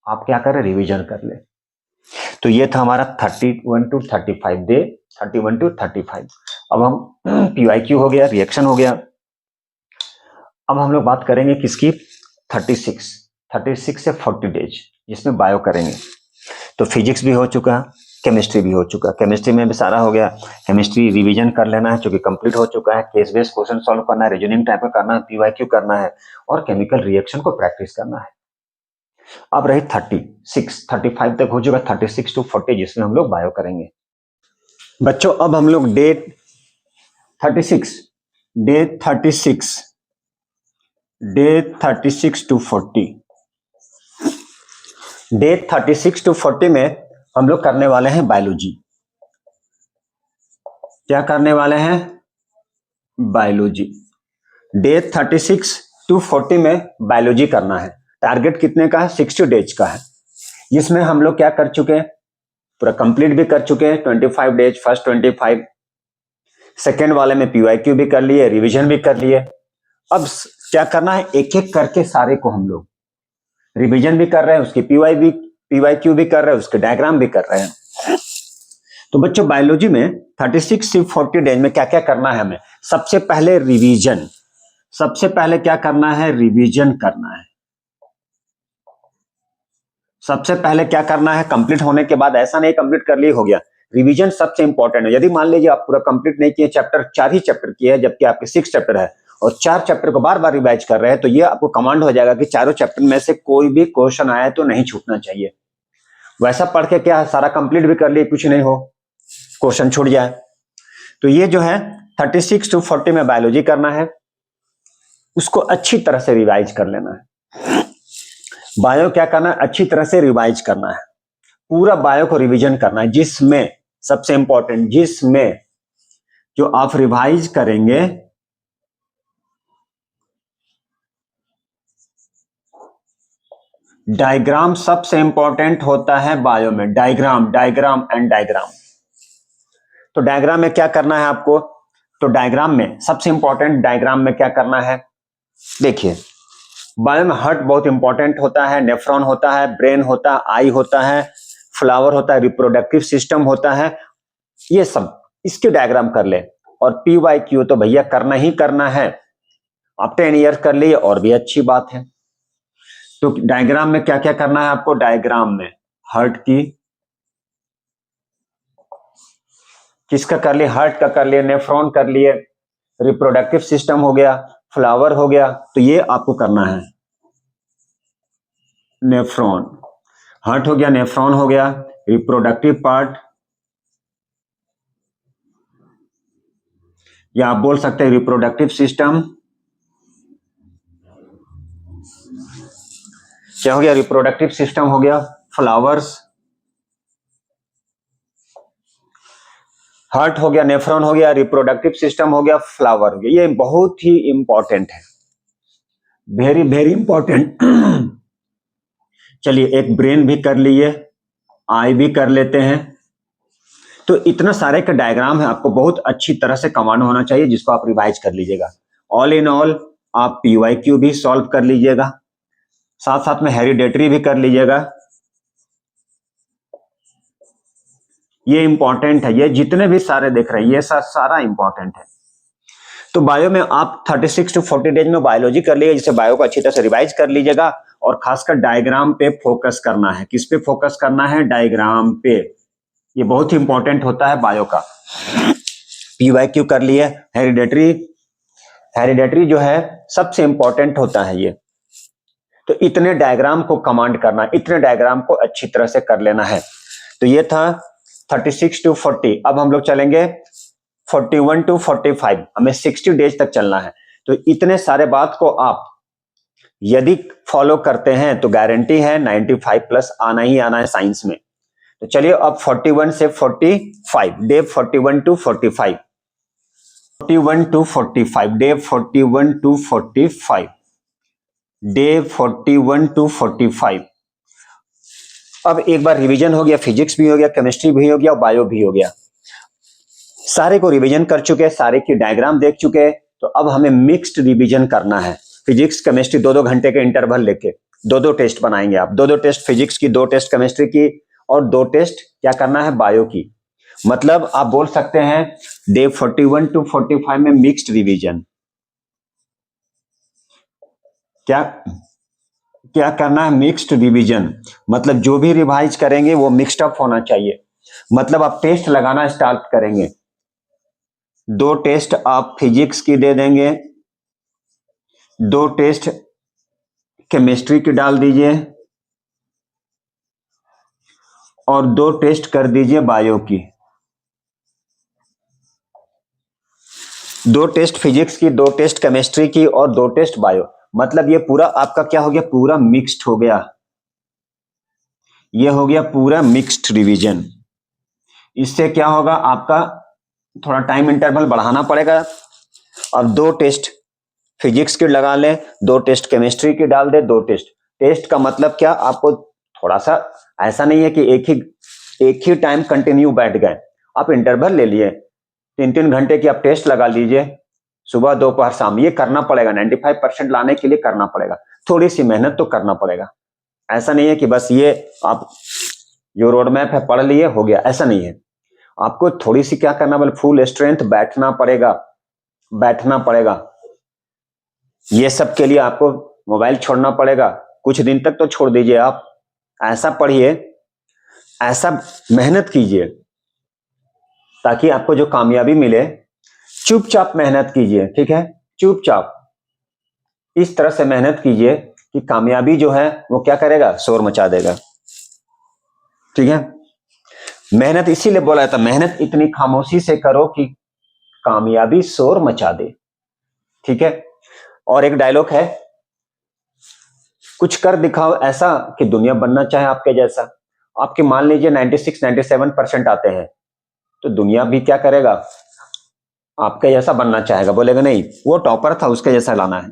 आप क्या करें, रिवीजन कर ले। तो ये था हमारा 31 टू 35, डे 31 टू 35। अब हम पीवाईक्यू हो गया, रिएक्शन हो गया, अब हम लोग बात करेंगे किसकी, 36 से 40 डेज, जिसमें बायो करेंगे। तो फिजिक्स भी हो चुका, केमिस्ट्री भी हो चुका, केमिस्ट्री में भी सारा हो गया, केमिस्ट्री रिवीजन कर लेना है जो कि कंप्लीट हो चुका है, केस बेस्ड क्वेश्चन सॉल्व करना है, रीजनिंग टाइप का करना है, पीवाईक्यू करना है, और केमिकल रिएक्शन को प्रैक्टिस करना है। अब रही 35 तक हो चुका, 36 टू 40 जिसमें हम लोग बायो करेंगे। बच्चों अब हम लोग डे 36 टू 40, डे 36 टू 40 में हम लोग करने वाले हैं बायोलॉजी। क्या करने वाले हैं, बायोलॉजी। डे 36 टू 40 में बायोलॉजी करना है। टारगेट कितने का है, 60 डेज का है, जिसमें हम लोग क्या कर चुके हैं, पूरा कंप्लीट भी कर चुके हैं 25 डेज, फर्स्ट 25, सेकेंड वाले में पीवाईक्यू भी कर लिए, रिवीजन भी कर लिए। अब क्या करना है, एक एक करके सारे को हम लोग रिवीजन भी कर रहे हैं, उसकी पीवाईक्यू भी कर रहे हैं, उसके डायग्राम भी कर रहे हैं। तो बच्चों बायोलॉजी में 36 से 40 डेज में क्या क्या करना है हमें, सबसे पहले रिवीजन, सबसे पहले क्या करना है, रिवीजन करना है। सबसे पहले क्या करना है, कंप्लीट होने के बाद ऐसा नहीं कंप्लीट कर लिए हो गया, रिवीजन सबसे इंपॉर्टेंट है। यदि मान लीजिए आप पूरा कंप्लीट नहीं किए, चैप्टर 4 ही चैप्टर किए हैं जबकि आपके 6 चैप्टर है और 4 चैप्टर को बार बार रिवाइज कर रहे हैं, तो ये आपको कमांड हो जाएगा कि चारों चैप्टर में से कोई भी क्वेश्चन आए तो नहीं छूटना चाहिए। वैसा पढ़ के क्या सारा कंप्लीट भी कर लिए, कुछ नहीं हो, क्वेश्चन छूट जाए। तो ये जो है 36 to 40 में बायोलॉजी करना है, उसको अच्छी तरह से रिवाइज कर लेना है। बायो क्या करना है, अच्छी तरह से रिवाइज करना है, पूरा बायो को रिवीजन करना है, जिसमें सबसे इंपॉर्टेंट, जिसमें जो आप रिवाइज करेंगे डायग्राम सबसे इंपॉर्टेंट होता है बायो में। Diagram, diagram and diagram. तो डायग्राम में क्या करना है आपको, तो डायग्राम में सबसे इंपॉर्टेंट, डायग्राम में क्या करना है, देखिए बायो में हार्ट बहुत इंपॉर्टेंट होता है, नेफ्रॉन होता है, ब्रेन होता है, आई होता है, फ्लावर होता है, रिप्रोडक्टिव सिस्टम होता है, ये सब इसके डायग्राम कर ले। और PYQ तो भैया करना ही करना है, आप 10 ईयर कर लिए और भी अच्छी बात है। तो डायग्राम में क्या क्या करना है आपको, डायग्राम में हार्ट की, किसका कर लिए, हार्ट का कर लिए, नेफ्रॉन कर लिए, रिप्रोडक्टिव सिस्टम हो गया, फ्लावर हो गया, तो ये आपको करना है। नेफ्रॉन, हार्ट हो गया, नेफ्रॉन हो गया, रिप्रोडक्टिव पार्ट, या आप बोल सकते हैं रिप्रोडक्टिव सिस्टम, क्या हो गया, रिप्रोडक्टिव सिस्टम हो गया, फ्लावर्स, हार्ट हो गया, नेफ्रॉन हो गया, रिप्रोडक्टिव सिस्टम हो गया, फ्लावर हो गया। ये बहुत ही इंपॉर्टेंट है, वेरी वेरी इंपॉर्टेंट। चलिए एक ब्रेन भी कर लिए, आई भी कर लेते हैं। तो इतना सारे का डायग्राम है, आपको बहुत अच्छी तरह से कमांड होना चाहिए, जिसको आप रिवाइज कर लीजिएगा। ऑल इन ऑल आप PYQ भी सॉल्व कर लीजिएगा, साथ साथ में हेरिडेटरी भी कर लीजिएगा। ये इंपॉर्टेंट है, ये जितने भी सारे देख रहे हैं ये सारा इंपॉर्टेंट है। तो बायो में आप 36 to 40 डेज में बायोलॉजी कर लीजिए, जिसे बायो को अच्छी तरह से रिवाइज कर लीजिएगा। और खासकर डायग्राम पे फोकस करना है, किस पे फोकस करना है, डायग्राम पे, ये बहुत ही इंपॉर्टेंट होता है बायो का। PYQ कर लिए, हेरिडेटरी, हेरिडेटरी जो है सबसे इंपॉर्टेंट होता है ये। तो इतने डायग्राम को कमांड करना, इतने डायग्राम को अच्छी तरह से कर लेना है। तो ये था 36 to 40। अब हम लोग चलेंगे 41 to 45, हमें 60 डेज तक चलना है। तो इतने सारे बात को आप यदि फॉलो करते हैं तो गारंटी है 95 प्लस आना ही आना है साइंस में। तो चलिए अब 41 से 45, day 41 to 45, 41 to 45, day 41 to 45, day 41 to 45। अब एक बार रिवीजन हो गया, फिजिक्स भी हो गया, केमिस्ट्री भी हो गया, बायो भी हो गया, सारे को रिवीजन कर चुके, सारे की डायग्राम देख चुके। तो अब हमें मिक्स्ड रिवीजन करना है, फिजिक्स केमिस्ट्री 2-2 घंटे के इंटरवल लेके 2-2 टेस्ट बनाएंगे आप, 2-2 टेस्ट फिजिक्स की, 2 टेस्ट केमिस्ट्री की और 2 टेस्ट क्या करना है, बायो की। मतलब आप बोल सकते हैं डे 41 to 45 में मिक्स्ड रिवीजन। क्या क्या करना है, मिक्स्ड रिवीजन, मतलब जो भी रिवाइज करेंगे वो मिक्स्ड अप होना चाहिए। मतलब आप टेस्ट लगाना स्टार्ट करेंगे, 2 टेस्ट आप फिजिक्स की दे देंगे, 2 टेस्ट केमिस्ट्री की डाल दीजिए और 2 टेस्ट कर दीजिए बायो की, 2 टेस्ट फिजिक्स की, 2 टेस्ट केमिस्ट्री की और 2 टेस्ट बायो। मतलब ये पूरा आपका क्या हो गया, पूरा मिक्स्ड हो गया, ये हो गया पूरा मिक्स्ड रिवीजन। इससे क्या होगा, आपका थोड़ा टाइम इंटरवल बढ़ाना पड़ेगा। अब 2 टेस्ट फिजिक्स की लगा लें, 2 टेस्ट केमिस्ट्री की डाल दे, 2 टेस्ट। टेस्ट का मतलब क्या, आपको थोड़ा सा ऐसा नहीं है कि एक ही टाइम कंटिन्यू बैठ गए, आप इंटरवल ले लिए, 3-3 घंटे की आप टेस्ट लगा लीजिए, सुबह दोपहर शाम, ये करना पड़ेगा। 95% लाने के लिए करना पड़ेगा, थोड़ी सी मेहनत तो करना पड़ेगा। ऐसा नहीं है कि बस ये आप जो रोड मैप है पढ़ लिए हो गया, ऐसा नहीं है। आपको थोड़ी सी क्या करना, बोले फुल स्ट्रेंथ बैठना पड़ेगा, बैठना पड़ेगा। ये सब के लिए आपको मोबाइल छोड़ना पड़ेगा, कुछ दिन तक तो छोड़ दीजिए आप, ऐसा पढ़िए, ऐसा मेहनत कीजिए ताकि आपको जो कामयाबी मिले, चुपचाप मेहनत कीजिए, ठीक है, चुपचाप इस तरह से मेहनत कीजिए कि कामयाबी जो है वो क्या करेगा, शोर मचा देगा, ठीक है। मेहनत इसीलिए बोला था, मेहनत इतनी खामोशी से करो कि कामयाबी शोर मचा दे, ठीक है। और एक डायलॉग है, कुछ कर दिखाओ ऐसा कि दुनिया बनना चाहे आपके जैसा। आपके मान लीजिए 96-97% आते हैं, तो दुनिया भी क्या करेगा, आपके जैसा बनना चाहेगा, बोलेगा नहीं वो टॉपर था उसके जैसा लाना है।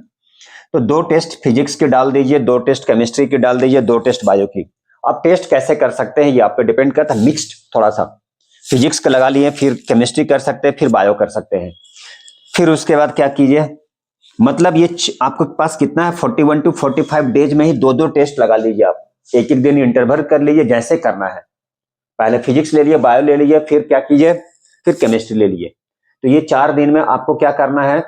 तो 2 टेस्ट फिजिक्स के डाल दीजिए, 2 टेस्ट केमिस्ट्री की डाल दीजिए, 2 टेस्ट बायो की। अब टेस्ट कैसे कर सकते हैं ये आप पे डिपेंड करता है, मिक्स्ड थोड़ा सा, फिजिक्स का लगा लिए, फिर केमिस्ट्री कर सकते हैं, फिर बायो कर सकते हैं। फिर उसके बाद क्या कीजिए, मतलब ये आपके पास कितना है, 41 to 45 डेज में ही 2 टेस्ट लगा लीजिए आप, एक एक दिन इंटरवल कर लीजिए, जैसे करना है। पहले फिजिक्स ले लिए, बायो ले लीजिए, फिर क्या कीजिए, फिर केमिस्ट्री ले लीजिए। तो ये 4 दिन में आपको क्या करना है,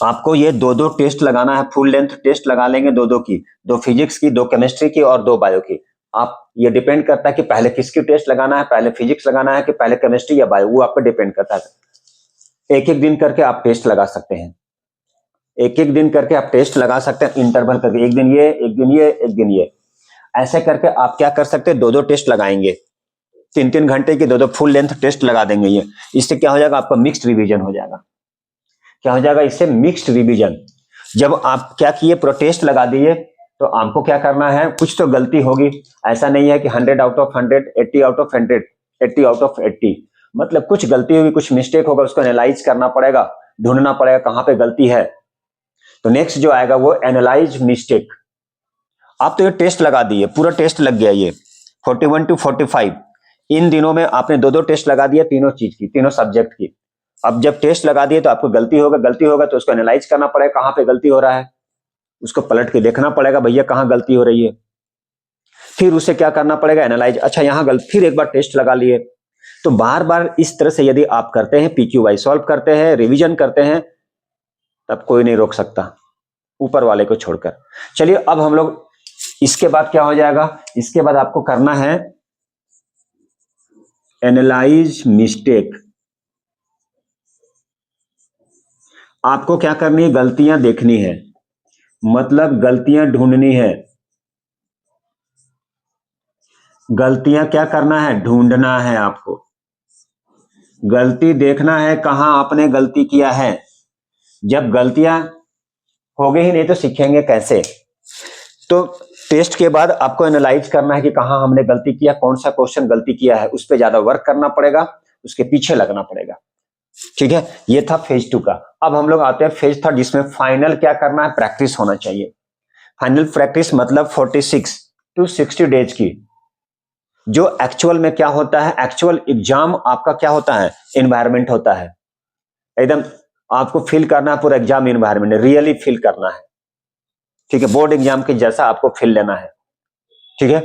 आपको ये 2 टेस्ट लगाना है, फुल लेंथ टेस्ट लगा लेंगे 2 की, 2 फिजिक्स की, 2 केमिस्ट्री की और 2 बायो की। आप ये डिपेंड करता है कि पहले किसकी टेस्ट लगाना है, पहले फिजिक्स लगाना है कि पहले केमिस्ट्री या बायो, वो आप पे डिपेंड करता है। एक एक दिन करके आप टेस्ट लगा सकते हैं, एक एक दिन करके आप टेस्ट लगा सकते हैं, इंटरवल करके, एक दिन ये, एक दिन ये, एक दिन ये, ऐसे करके आप क्या कर सकते हैं, 2 टेस्ट लगाएंगे, 3-3 घंटे की 2 फुल लेंथ टेस्ट लगा देंगे। ये इससे क्या हो जाएगा, आपका मिक्स्ड रिवीजन हो जाएगा। क्या हो जाएगा इससे, मिक्स्ड रिवीजन। जब आप क्या किए, प्रोटेस्ट लगा दिए, तो आपको क्या करना है, कुछ तो गलती होगी, ऐसा नहीं है कि 100 out of 100, 80 out of 100, 80 out of 80, मतलब कुछ गलती होगी, कुछ मिस्टेक होगा, उसको एनालाइज करना पड़ेगा, ढूंढना पड़ेगा कहां पे गलती है। तो नेक्स्ट जो आएगा वो एनालाइज मिस्टेक। आप तो ये टेस्ट लगा दिए, पूरा टेस्ट लग गया, ये 41 to 45 इन दिनों में आपने 2 टेस्ट लगा दिया, तीनों चीज की, तीनों सब्जेक्ट की। अब जब टेस्ट लगा दिए तो आपको गलती होगा तो उसको एनालाइज करना पड़ेगा, कहां पे गलती हो रहा है, उसको पलट के देखना पड़ेगा, भैया कहां गलती हो रही है। फिर उसे क्या करना पड़ेगा, एनालाइज, अच्छा यहां गलती, फिर एक बार टेस्ट लगा लिए। तो बार बार इस तरह से यदि आप करते हैं, PQY सॉल्व करते हैं, रिवीजन करते हैं, तब कोई नहीं रोक सकता ऊपर वाले को छोड़कर। चलिए अब हम लोग, इसके बाद क्या हो जाएगा, इसके बाद आपको करना है एनालाइज मिस्टेक। आपको क्या करनी है, गलतियां देखनी है, मतलब गलतियां ढूंढनी है, गलतियां क्या करना है, ढूंढना है आपको, गलती देखना है कहां आपने गलती किया है। जब गलतियां होगी ही नहीं तो सीखेंगे कैसे। तो टेस्ट के बाद आपको एनालाइज करना है कि कहां हमने गलती किया, कौन सा क्वेश्चन गलती किया है, उस पर ज्यादा वर्क करना पड़ेगा, उसके पीछे लगना पड़ेगा, ठीक है। ये था फेज 2 का। अब हम लोग आते हैं फेज 3 जिसमें फाइनल क्या करना है, प्रैक्टिस होना चाहिए। फाइनल प्रैक्टिस मतलब 46 to 60 डेज की, जो एक्चुअल में क्या होता है, एक्चुअल एग्जाम आपका क्या होता है, एनवायरमेंट होता है, एकदम आपको फील करना है पूरा एग्जाम एनवायरमेंट, रियली फील करना है, ठीक है, बोर्ड एग्जाम के जैसा आपको फील लेना है, ठीक है।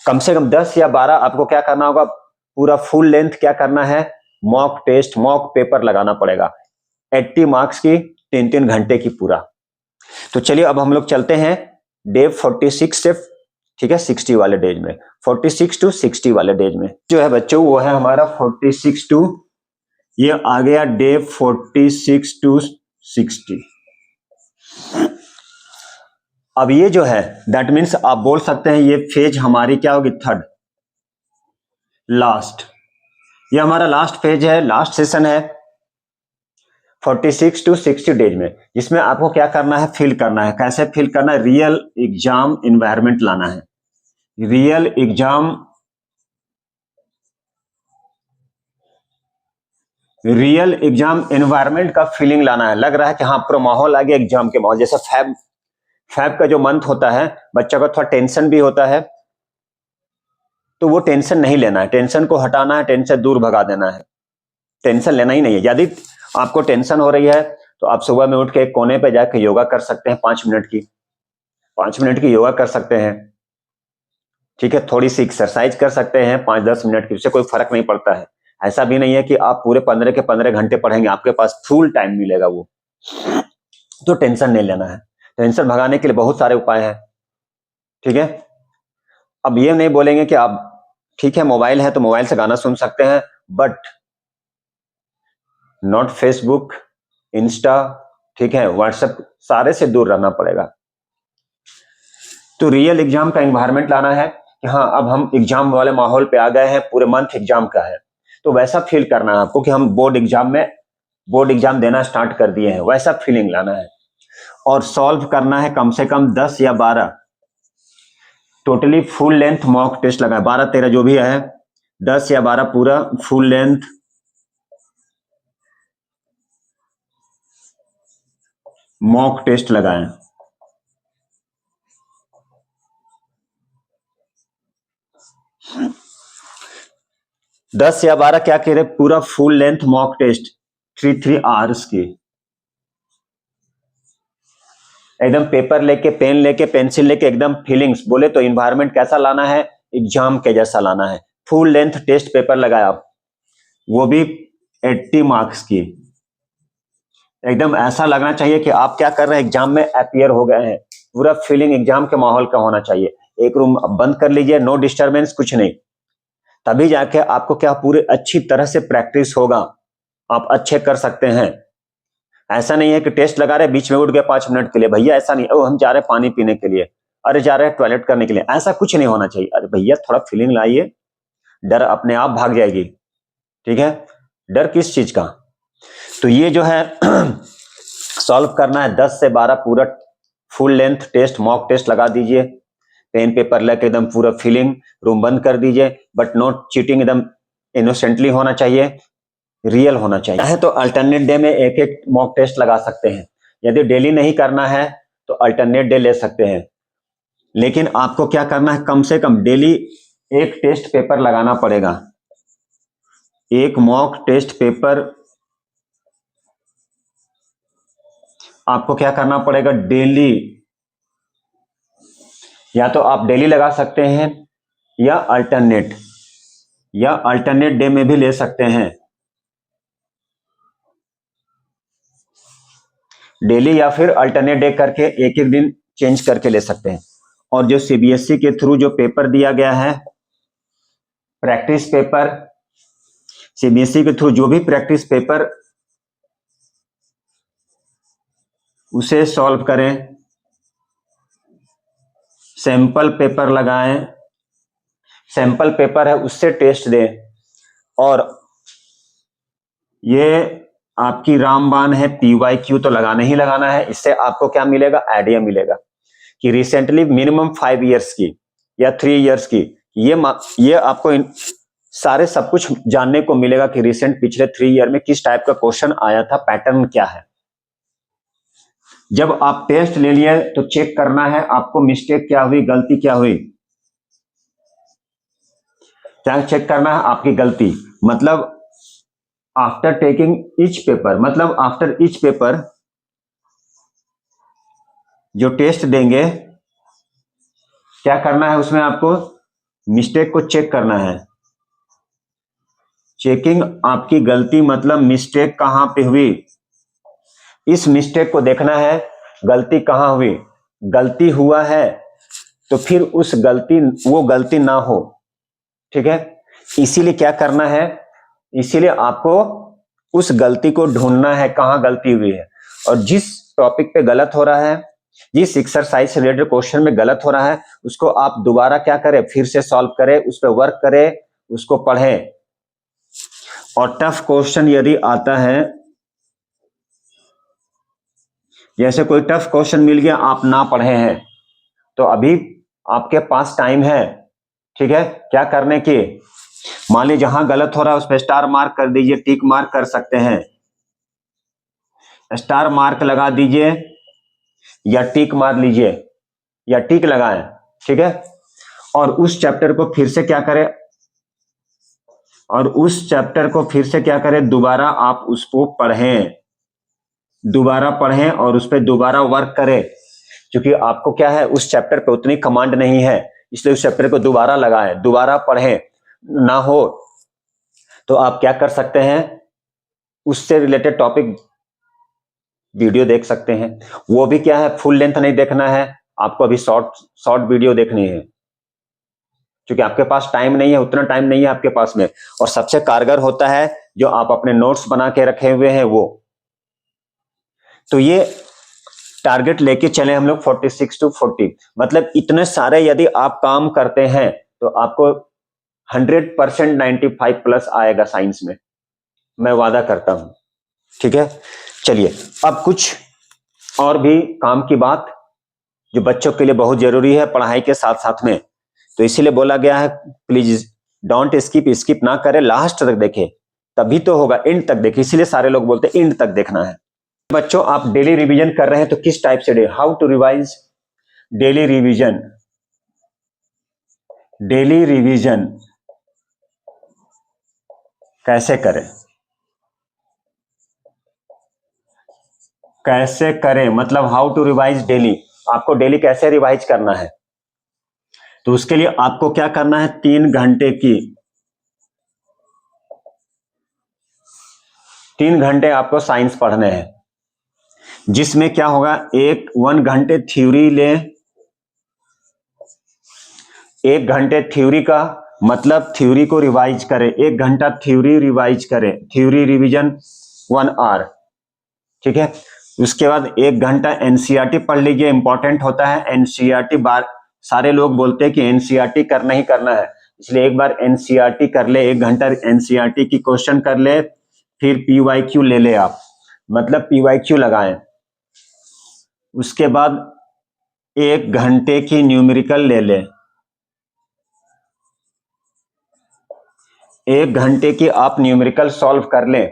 कम से कम 10 या 12 आपको क्या करना होगा, पूरा फुल लेंथ क्या करना है, मॉक टेस्ट, मॉक पेपर लगाना पड़ेगा, 80 मार्क्स की, 3-3 घंटे की पूरा। तो चलिए अब हम लोग चलते हैं डे 46 से, ठीक है, 60 वाले डेज में, 46 to 60 वाले डेज में जो है बच्चों, वो है हमारा 46 to, ये आ गया डे 46 to 60। अब ये जो है, दैट मीन्स आप बोल सकते हैं ये फेज हमारी क्या होगी, थर्ड, लास्ट, ये हमारा लास्ट फेज है, लास्ट सेशन है 46 to 60 डेज में, जिसमें आपको क्या करना है, फील करना है। कैसे फील करना है, रियल एग्जाम एनवायरमेंट लाना है, real exam, real exam environment का फीलिंग लाना है। लग रहा है कि हाँ पूरा माहौल आ गया एग्जाम के माहौल जैसे। फैब फैब का जो मंथ होता है, बच्चा का थोड़ा टेंशन भी होता है, तो वो टेंशन नहीं लेना है, टेंशन को हटाना है, टेंशन दूर भगा देना है, टेंशन लेना ही नहीं है। यदि आपको टेंशन हो रही है तो आप सुबह में उठ के एक कोने पे जाकर योगा कर सकते हैं, 5 मिनट की, 5 मिनट की योगा कर सकते हैं, ठीक है। थोड़ी सी एक्सरसाइज कर सकते हैं 5-10 मिनट की, उससे कोई फर्क नहीं पड़ता है। ऐसा भी नहीं है कि आप पूरे 15 के 15 घंटे पढ़ेंगे, आपके पास फुल टाइम मिलेगा वो, तो टेंशन नहीं लेना है। टेंशन भगाने के लिए बहुत सारे उपाय हैं, ठीक है। अब ये नहीं बोलेंगे कि आप ठीक है मोबाइल है तो मोबाइल से गाना सुन सकते हैं, बट नॉट फेसबुक, इंस्टा, ठीक है, व्हाट्सएप, सारे से दूर रहना पड़ेगा। तो रियल एग्जाम का एनवायरनमेंट लाना है कि हाँ अब हम एग्जाम वाले माहौल पे आ गए हैं, पूरे मंथ एग्जाम का है, तो वैसा फील करना है आपको कि हम बोर्ड एग्जाम देना स्टार्ट कर दिए हैं, वैसा फीलिंग लाना है। और सॉल्व करना है कम से कम 10 या 12 totally full length mock test लगाए, 12-13 जो भी है, 10 या 12 पूरा फुल लेंथ मॉक टेस्ट लगाएं। 10 या 12 क्या कह रहे, पूरा full length mock test 3 hours की, एकदम पेपर लेके, पेन लेके, पेंसिल लेके, एकदम फीलिंग्स, बोले तो इन्वायरमेंट कैसा लाना है, एग्जाम के जैसा लाना है। फुल लेंथ टेस्ट पेपर लगाया, वो भी 80 मार्क्स की, एकदम ऐसा लगना चाहिए कि आप क्या कर रहे हैं, एग्जाम में अपीयर हो गए हैं, पूरा फीलिंग एग्जाम के माहौल का होना चाहिए। एक रूम बंद कर लीजिए, नो डिस्टरबेंस, कुछ नहीं, तभी जाके आपको क्या पूरे अच्छी तरह से प्रैक्टिस होगा, आप अच्छे कर सकते हैं। ऐसा नहीं है कि टेस्ट लगा रहे बीच में उठ गए 5 मिनट के लिए, भैया ऐसा नहीं, ओ हम जा रहे हैं पानी पीने के लिए, अरे जा रहे हैं टॉयलेट करने के लिए, ऐसा कुछ नहीं होना चाहिए। अरे भैया थोड़ा फीलिंग लाइए, डर अपने आप भाग जाएगी, ठीक है, डर किस चीज का। तो ये जो है सॉल्व करना है 10 से 12 पूरा full length test mock test लगा दीजिए, पेन पेपर लेके एकदम पूरा फीलिंग, रूम बंद कर दीजिए, बट नॉट चीटिंग, एकदम इनोसेंटली होना चाहिए, रियल होना चाहिए। है तो अल्टरनेट डे में एक एक मॉक टेस्ट लगा सकते हैं, यदि डेली नहीं करना है तो अल्टरनेट डे ले सकते हैं, लेकिन आपको क्या करना है, कम से कम डेली एक टेस्ट पेपर लगाना पड़ेगा, एक मॉक टेस्ट पेपर आपको क्या करना पड़ेगा डेली, या तो आप डेली लगा सकते हैं या अल्टरनेट डे में भी ले सकते हैं, डेली या फिर अल्टरनेट डे करके एक एक दिन चेंज करके ले सकते हैं। और जो सीबीएसई के थ्रू जो पेपर दिया गया है प्रैक्टिस पेपर, सीबीएसई के थ्रू जो भी प्रैक्टिस पेपर, उसे सॉल्व करें, सैंपल पेपर लगाएं, सैंपल पेपर है उससे टेस्ट दें। और ये आपकी रामबाण है, PYQ तो लगाना ही लगाना है, इससे आपको क्या मिलेगा, आइडिया मिलेगा कि रिसेंटली मिनिमम 5 इयर्स की या 3 इयर्स की, ये आपको सारे सब कुछ जानने को मिलेगा कि रिसेंट पिछले 3 ईयर में किस टाइप का क्वेश्चन आया था, पैटर्न क्या है। जब आप टेस्ट ले लिए तो चेक करना है आपको मिस्टेक क्या हुई, गलती क्या हुई, क्या चेक करना है आपकी गलती, मतलब आफ्टर टेकिंग ईच पेपर, मतलब आफ्टर ईच पेपर जो टेस्ट देंगे क्या करना है, उसमें आपको मिस्टेक को चेक करना है। चेकिंग आपकी गलती मतलब मिस्टेक कहां पे हुई, इस मिस्टेक को देखना है, गलती कहां हुई, गलती हुआ है तो फिर वो गलती ना हो, ठीक है। इसीलिए क्या करना है, इसीलिए आपको उस गलती को ढूंढना है कहां गलती हुई है, और जिस टॉपिक पे गलत हो रहा है, जिस एक्सरसाइज से रिलेटेड क्वेश्चन में गलत हो रहा है, उसको आप दोबारा क्या करें, फिर से सॉल्व करें, उस पर वर्क करें, उसको पढ़ें। और टफ क्वेश्चन यदि आता है, जैसे कोई टफ क्वेश्चन मिल गया आप ना पढ़े हैं, तो अभी आपके पास टाइम है, ठीक है, क्या करने की, मान लीजिए जहां गलत हो रहा है उस पर स्टार मार्क कर दीजिए, टिक मार्क कर सकते हैं, स्टार मार्क लगा दीजिए या टिक मार लीजिए या टिक लगाएं, ठीक है। और उस चैप्टर को फिर से क्या करें, दोबारा आप उसको पढ़ें, दोबारा पढ़ें और उस पर दोबारा वर्क करें, क्योंकि आपको क्या है उस चैप्टर पे उतनी कमांड नहीं है, इसलिए उस चैप्टर को दोबारा लगाएं, दोबारा पढ़ें, ना हो तो आप क्या कर सकते हैं, उससे रिलेटेड टॉपिक वीडियो देख सकते हैं, वो भी क्या है फुल लेंथ नहीं देखना है आपको, अभी शॉर्ट वीडियो देखनी है। क्योंकि आपके पास टाइम नहीं है, उतना टाइम नहीं है आपके पास में, और सबसे कारगर होता है जो आप अपने नोट्स बना के रखे हुए हैं वो। तो ये टारगेट लेके चले हम लोग 46 to 40, मतलब इतने सारे यदि आप काम करते हैं तो आपको 100% 95 प्लस आएगा साइंस में, मैं वादा करता हूं। ठीक है, चलिए अब कुछ और भी काम की बात जो बच्चों के लिए बहुत जरूरी है पढ़ाई के साथ साथ में, तो इसीलिए बोला गया है प्लीज डोंट स्किप ना करें, लास्ट तक देखें तभी तो होगा, एंड तक देखें, इसीलिए सारे लोग बोलते हैं एंड तक देखना है। बच्चों आप डेली रिवीजन कर रहे हैं तो किस टाइप से how to revise daily revision, daily revision कैसे करें, कैसे करें मतलब हाउ टू रिवाइज डेली, आपको डेली कैसे रिवाइज करना है। तो उसके लिए आपको क्या करना है, 3 घंटे आपको साइंस पढ़ने हैं, जिसमें क्या होगा 1 घंटे थ्योरी ले, 1 घंटे थ्योरी का मतलब थ्योरी को रिवाइज करें, 1 घंटा थ्योरी रिवाइज करें, थ्योरी रिवीजन 1 आवर। ठीक है, उसके बाद 1 घंटा एनसीईआरटी पढ़ लीजिए, इंपॉर्टेंट होता है एनसीईआरटी। बार सारे लोग बोलते हैं कि एनसीईआरटी करना ही करना है, इसलिए एक बार एनसीईआरटी कर ले, 1 घंटा एनसीईआरटी की क्वेश्चन कर ले, फिर पीवाईक्यू ले ले आप, मतलब पीवाईक्यू लगाएं। उसके बाद 1 घंटे की न्यूमेरिकल ले ले, 1 घंटे की आप न्यूमेरिकल सॉल्व कर ले,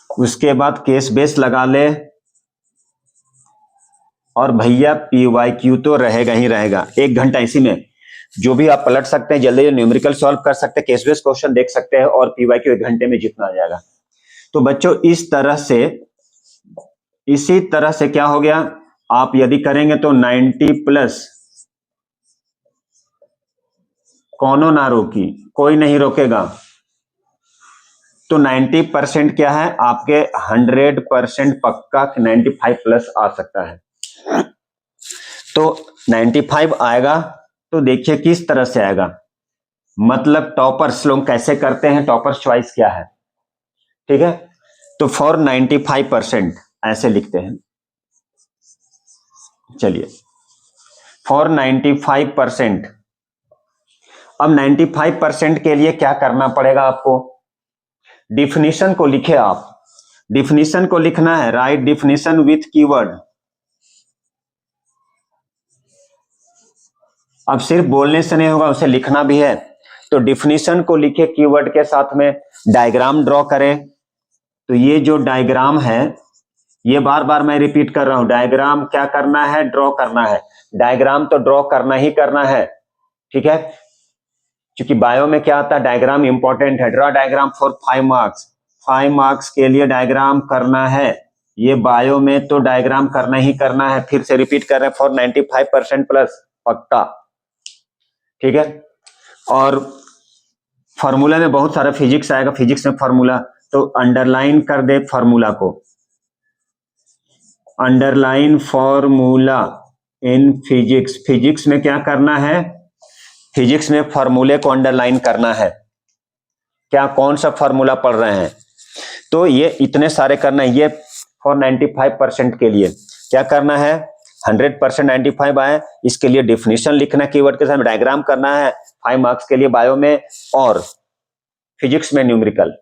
उसके बाद केस बेस लगा ले, और भैया पीवाईक्यू तो रहेगा ही रहेगा। 1 घंटा इसी में जो भी आप पलट सकते हैं, जल्दी न्यूमेरिकल सॉल्व कर सकते हैं, केस बेस क्वेश्चन देख सकते हैं, और पीवाईक्यू 1 घंटे में जितना आ जाएगा। तो बच्चों इस तरह से, इसी तरह से क्या हो गया, आप यदि करेंगे तो 90 प्लस, कौनो ना रोकी, कोई नहीं रोकेगा, तो 90% क्या है आपके 100% पक्का 95 प्लस आ सकता है। तो 95 आएगा तो देखिए किस तरह से आएगा, मतलब टॉपर्स लोग कैसे करते हैं, टॉपर्स चॉइस क्या है। ठीक है, तो फॉर 95% ऐसे लिखते हैं, चलिए फॉर 95%। अब 95% के लिए क्या करना पड़ेगा आपको, डिफिनीशन को लिखे आप, डिफिनीशन को लिखना है, राइट डिफिनीशन विथ कीवर्ड। अब सिर्फ बोलने से नहीं होगा, उसे लिखना भी है, तो डिफिनीशन को लिखे कीवर्ड के साथ में, डायग्राम ड्रॉ करें। तो ये जो डायग्राम है, ये बार बार मैं रिपीट कर रहा हूं, डायग्राम क्या करना है, ड्रॉ करना है, डायग्राम तो ड्रॉ करना ही करना है। ठीक है, क्योंकि बायो में क्या आता है, डायग्राम इंपॉर्टेंट है, draw diagram for 5 marks, 5 marks के लिए डायग्राम करना है, ये बायो में तो डायग्राम करना ही करना है। फिर से रिपीट कर रहे हैं, फॉर 95% प्लस पक्का। ठीक है, और फॉर्मूला में बहुत सारा फिजिक्स आएगा, फिजिक्स में फॉर्मूला, तो अंडरलाइन कर दे फॉर्मूला को, underline formula in physics. Physics में क्या करना है, फिजिक्स में फॉर्मूले को अंडरलाइन करना है, क्या कौन सा फॉर्मूला पढ़ रहे हैं, तो ये इतने सारे करना है। ये फॉर 95% के लिए क्या करना है, 100% 95 आए, इसके लिए डिफिनीशन लिखना, कीवर्ड के साथ डायग्राम करना है, 5 मार्क्स के लिए बायो में, और फिजिक्स में न्यूमेरिकल।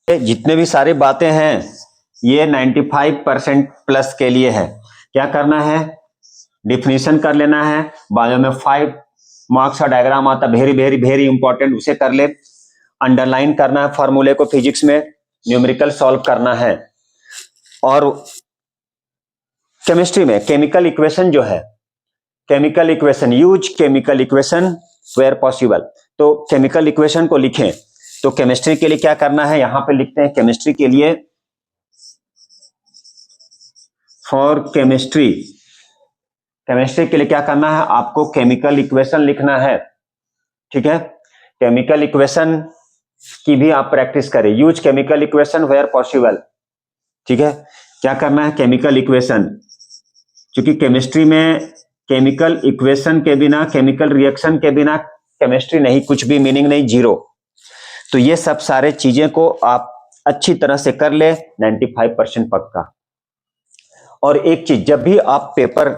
जितने भी सारी बातें हैं ये 95% प्लस के लिए है। क्या करना है, डिफिनीशन कर लेना है, बायो में 5 मार्क्स का डायग्राम आता, वेरी वेरी वेरी इंपॉर्टेंट, उसे कर ले, अंडरलाइन करना है फॉर्मूले को, फिजिक्स में न्यूमेरिकल सॉल्व करना है, और केमिस्ट्री में केमिकल इक्वेशन जो है, chemical equation, use chemical equation where possible, तो केमिकल इक्वेशन को लिखें। तो केमिस्ट्री के लिए क्या करना है, यहां पे लिखते हैं केमिस्ट्री के लिए, फॉर केमिस्ट्री, केमिस्ट्री के लिए क्या करना है आपको, केमिकल इक्वेशन लिखना है। ठीक है, केमिकल इक्वेशन की भी आप प्रैक्टिस करें, use chemical equation where possible. ठीक है, क्या करना है, केमिकल इक्वेशन, क्योंकि केमिस्ट्री में केमिकल इक्वेशन के बिना, केमिकल रिएक्शन के बिना केमिस्ट्री नहीं, कुछ भी मीनिंग नहीं, जीरो। तो ये सब सारे चीजें को आप अच्छी तरह से कर ले, 95% पक्का। और एक चीज, जब भी आप पेपर,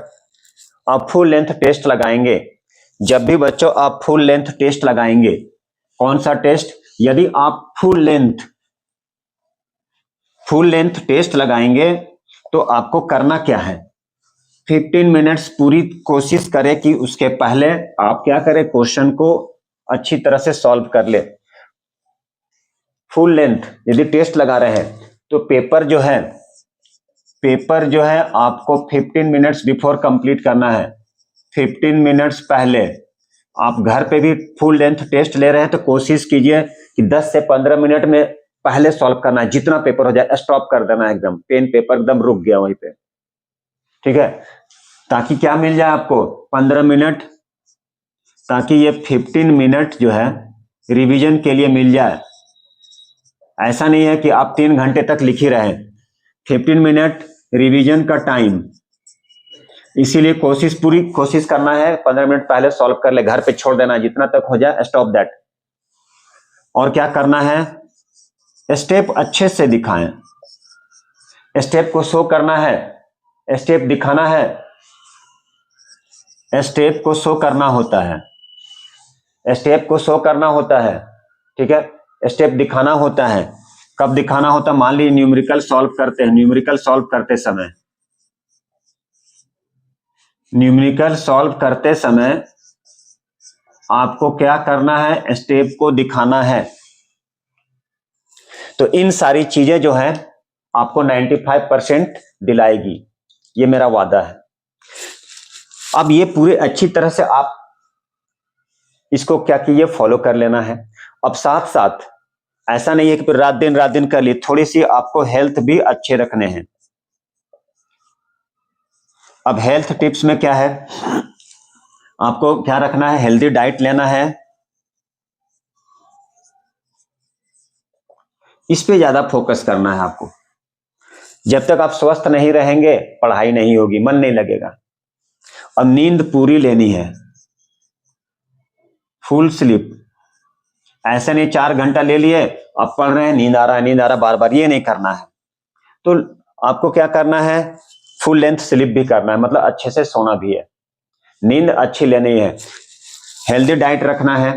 आप फुल लेंथ टेस्ट लगाएंगे, जब भी बच्चों आप फुल लेंथ टेस्ट लगाएंगे, कौन सा टेस्ट, यदि आप फुल लेंथ टेस्ट लगाएंगे तो आपको करना क्या है, 15 मिनट्स पूरी कोशिश करें कि उसके पहले आप क्या करें, क्वेश्चन को अच्छी तरह से सॉल्व कर ले। फुल लेंथ यदि टेस्ट लगा रहे हैं तो पेपर जो है आपको 15 मिनट्स बिफोर कंप्लीट करना है। 15 मिनट्स पहले आप घर पे भी फुल लेंथ टेस्ट ले रहे हैं तो कोशिश कीजिए कि 10 से 15 मिनट में पहले सॉल्व करना है, जितना पेपर हो जाए स्टॉप कर देना है, एकदम पेन पेपर एकदम रुक गया वहीं पे, ठीक है, ताकि क्या मिल जाए आपको 15 मिनट, ताकि ये 15 मिनट जो है रिवीजन के लिए मिल जाए। ऐसा नहीं है कि आप 3 घंटे तक लिख ही रहे, 15 मिनट रिवीजन का टाइम, इसीलिए पूरी कोशिश करना है 15 मिनट पहले सॉल्व कर ले, घर पे छोड़ देना है, जितना तक हो जाए स्टॉप दैट। और क्या करना है, स्टेप अच्छे से दिखाएं, स्टेप को शो करना है, स्टेप दिखाना है, स्टेप को शो करना होता है, स्टेप को शो करना होता है, ठीक है, स्टेप दिखाना होता है। कब दिखाना होता है, मान लीजिए न्यूमेरिकल सॉल्व करते हैं, न्यूमेरिकल सॉल्व करते समय आपको क्या करना है, स्टेप को दिखाना है। तो इन सारी चीजें जो है आपको 95% दिलाएगी, ये मेरा वादा है। अब ये पूरे अच्छी तरह से आप इसको क्या कीजिए, फॉलो कर लेना है। अब साथ साथ ऐसा नहीं है कि रात दिन कर लिए, थोड़ी सी आपको हेल्थ भी अच्छे रखने हैं। अब हेल्थ टिप्स में क्या है, आपको क्या रखना है, हेल्दी डाइट लेना है, इस पे ज्यादा फोकस करना है आपको। जब तक आप स्वस्थ नहीं रहेंगे पढ़ाई नहीं होगी, मन नहीं लगेगा। अब नींद पूरी लेनी है, फुल स्लीप, ऐसा नहीं 4 घंटा ले लिए अब पढ़ रहे हैं, नींद आ रहा बार बार, ये नहीं करना है। तो आपको क्या करना है, फुल लेंथ स्लीप भी करना है, मतलब अच्छे से सोना भी है, नींद अच्छी लेनी है, हेल्दी डाइट रखना है।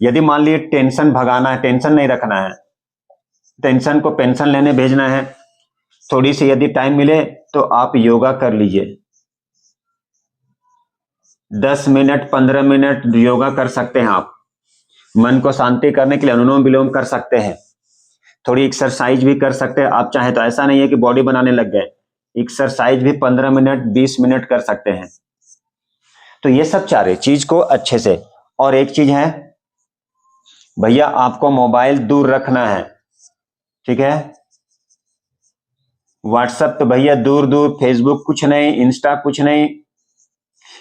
यदि मान लीजिए टेंशन भगाना है, टेंशन नहीं रखना है, टेंशन को पेंशन लेने भेजना है, थोड़ी सी यदि टाइम मिले तो आप योगा कर लीजिए, 10 मिनट 15 मिनट योगा कर सकते हैं आप। मन को शांति करने के लिए अनुलोम विलोम कर सकते हैं, थोड़ी एक्सरसाइज भी कर सकते हैं आप चाहे तो, ऐसा नहीं है कि बॉडी बनाने लग गए, एक्सरसाइज भी 15 मिनट 20 मिनट कर सकते हैं। तो ये सब चारे चीज को अच्छे से। और एक चीज है भैया, आपको मोबाइल दूर रखना है, ठीक है, व्हाट्सएप तो भैया दूर, फेसबुक कुछ नहीं, इंस्टा कुछ नहीं,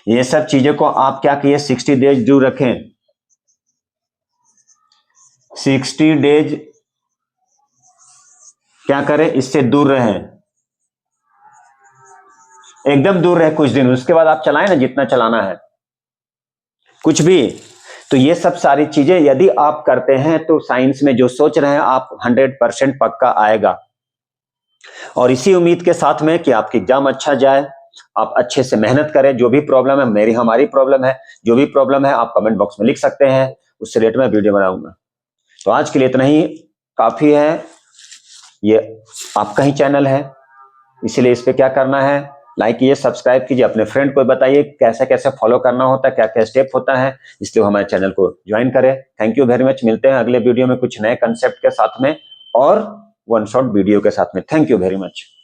ये सब चीजों को आप क्या किए, 60 डेज दूर रखें, 60 डेज क्या करें, इससे दूर रहें, एकदम दूर रहे कुछ दिन, उसके बाद आप चलाएं ना जितना चलाना है, कुछ भी। तो ये सब सारी चीजें यदि आप करते हैं तो साइंस में जो सोच रहे हैं आप 100% पक्का आएगा। और इसी उम्मीद के साथ में कि आपकी एग्जाम अच्छा जाए, आप अच्छे से मेहनत करें। जो भी प्रॉब्लम है, हमारी प्रॉब्लम है, जो भी प्रॉब्लम है आप कमेंट बॉक्स में लिख सकते हैं, उससे रिलेटेड मैं वीडियो बनाऊंगा। तो आज के लिए इतना ही काफी है, ये आपका ही चैनल है, इसीलिए इस पे क्या करना है, लाइक कीजिए, सब्सक्राइब कीजिए, अपने फ्रेंड को बताइए कैसे कैसे फॉलो करना होता है, क्या क्या स्टेप होता है, इसलिए हमारे चैनल को ज्वाइन करें। थैंक यू वेरी मच, मिलते हैं अगले वीडियो में कुछ नए कंसेप्ट के साथ में और वन शॉट वीडियो के साथ में। Thank you very much.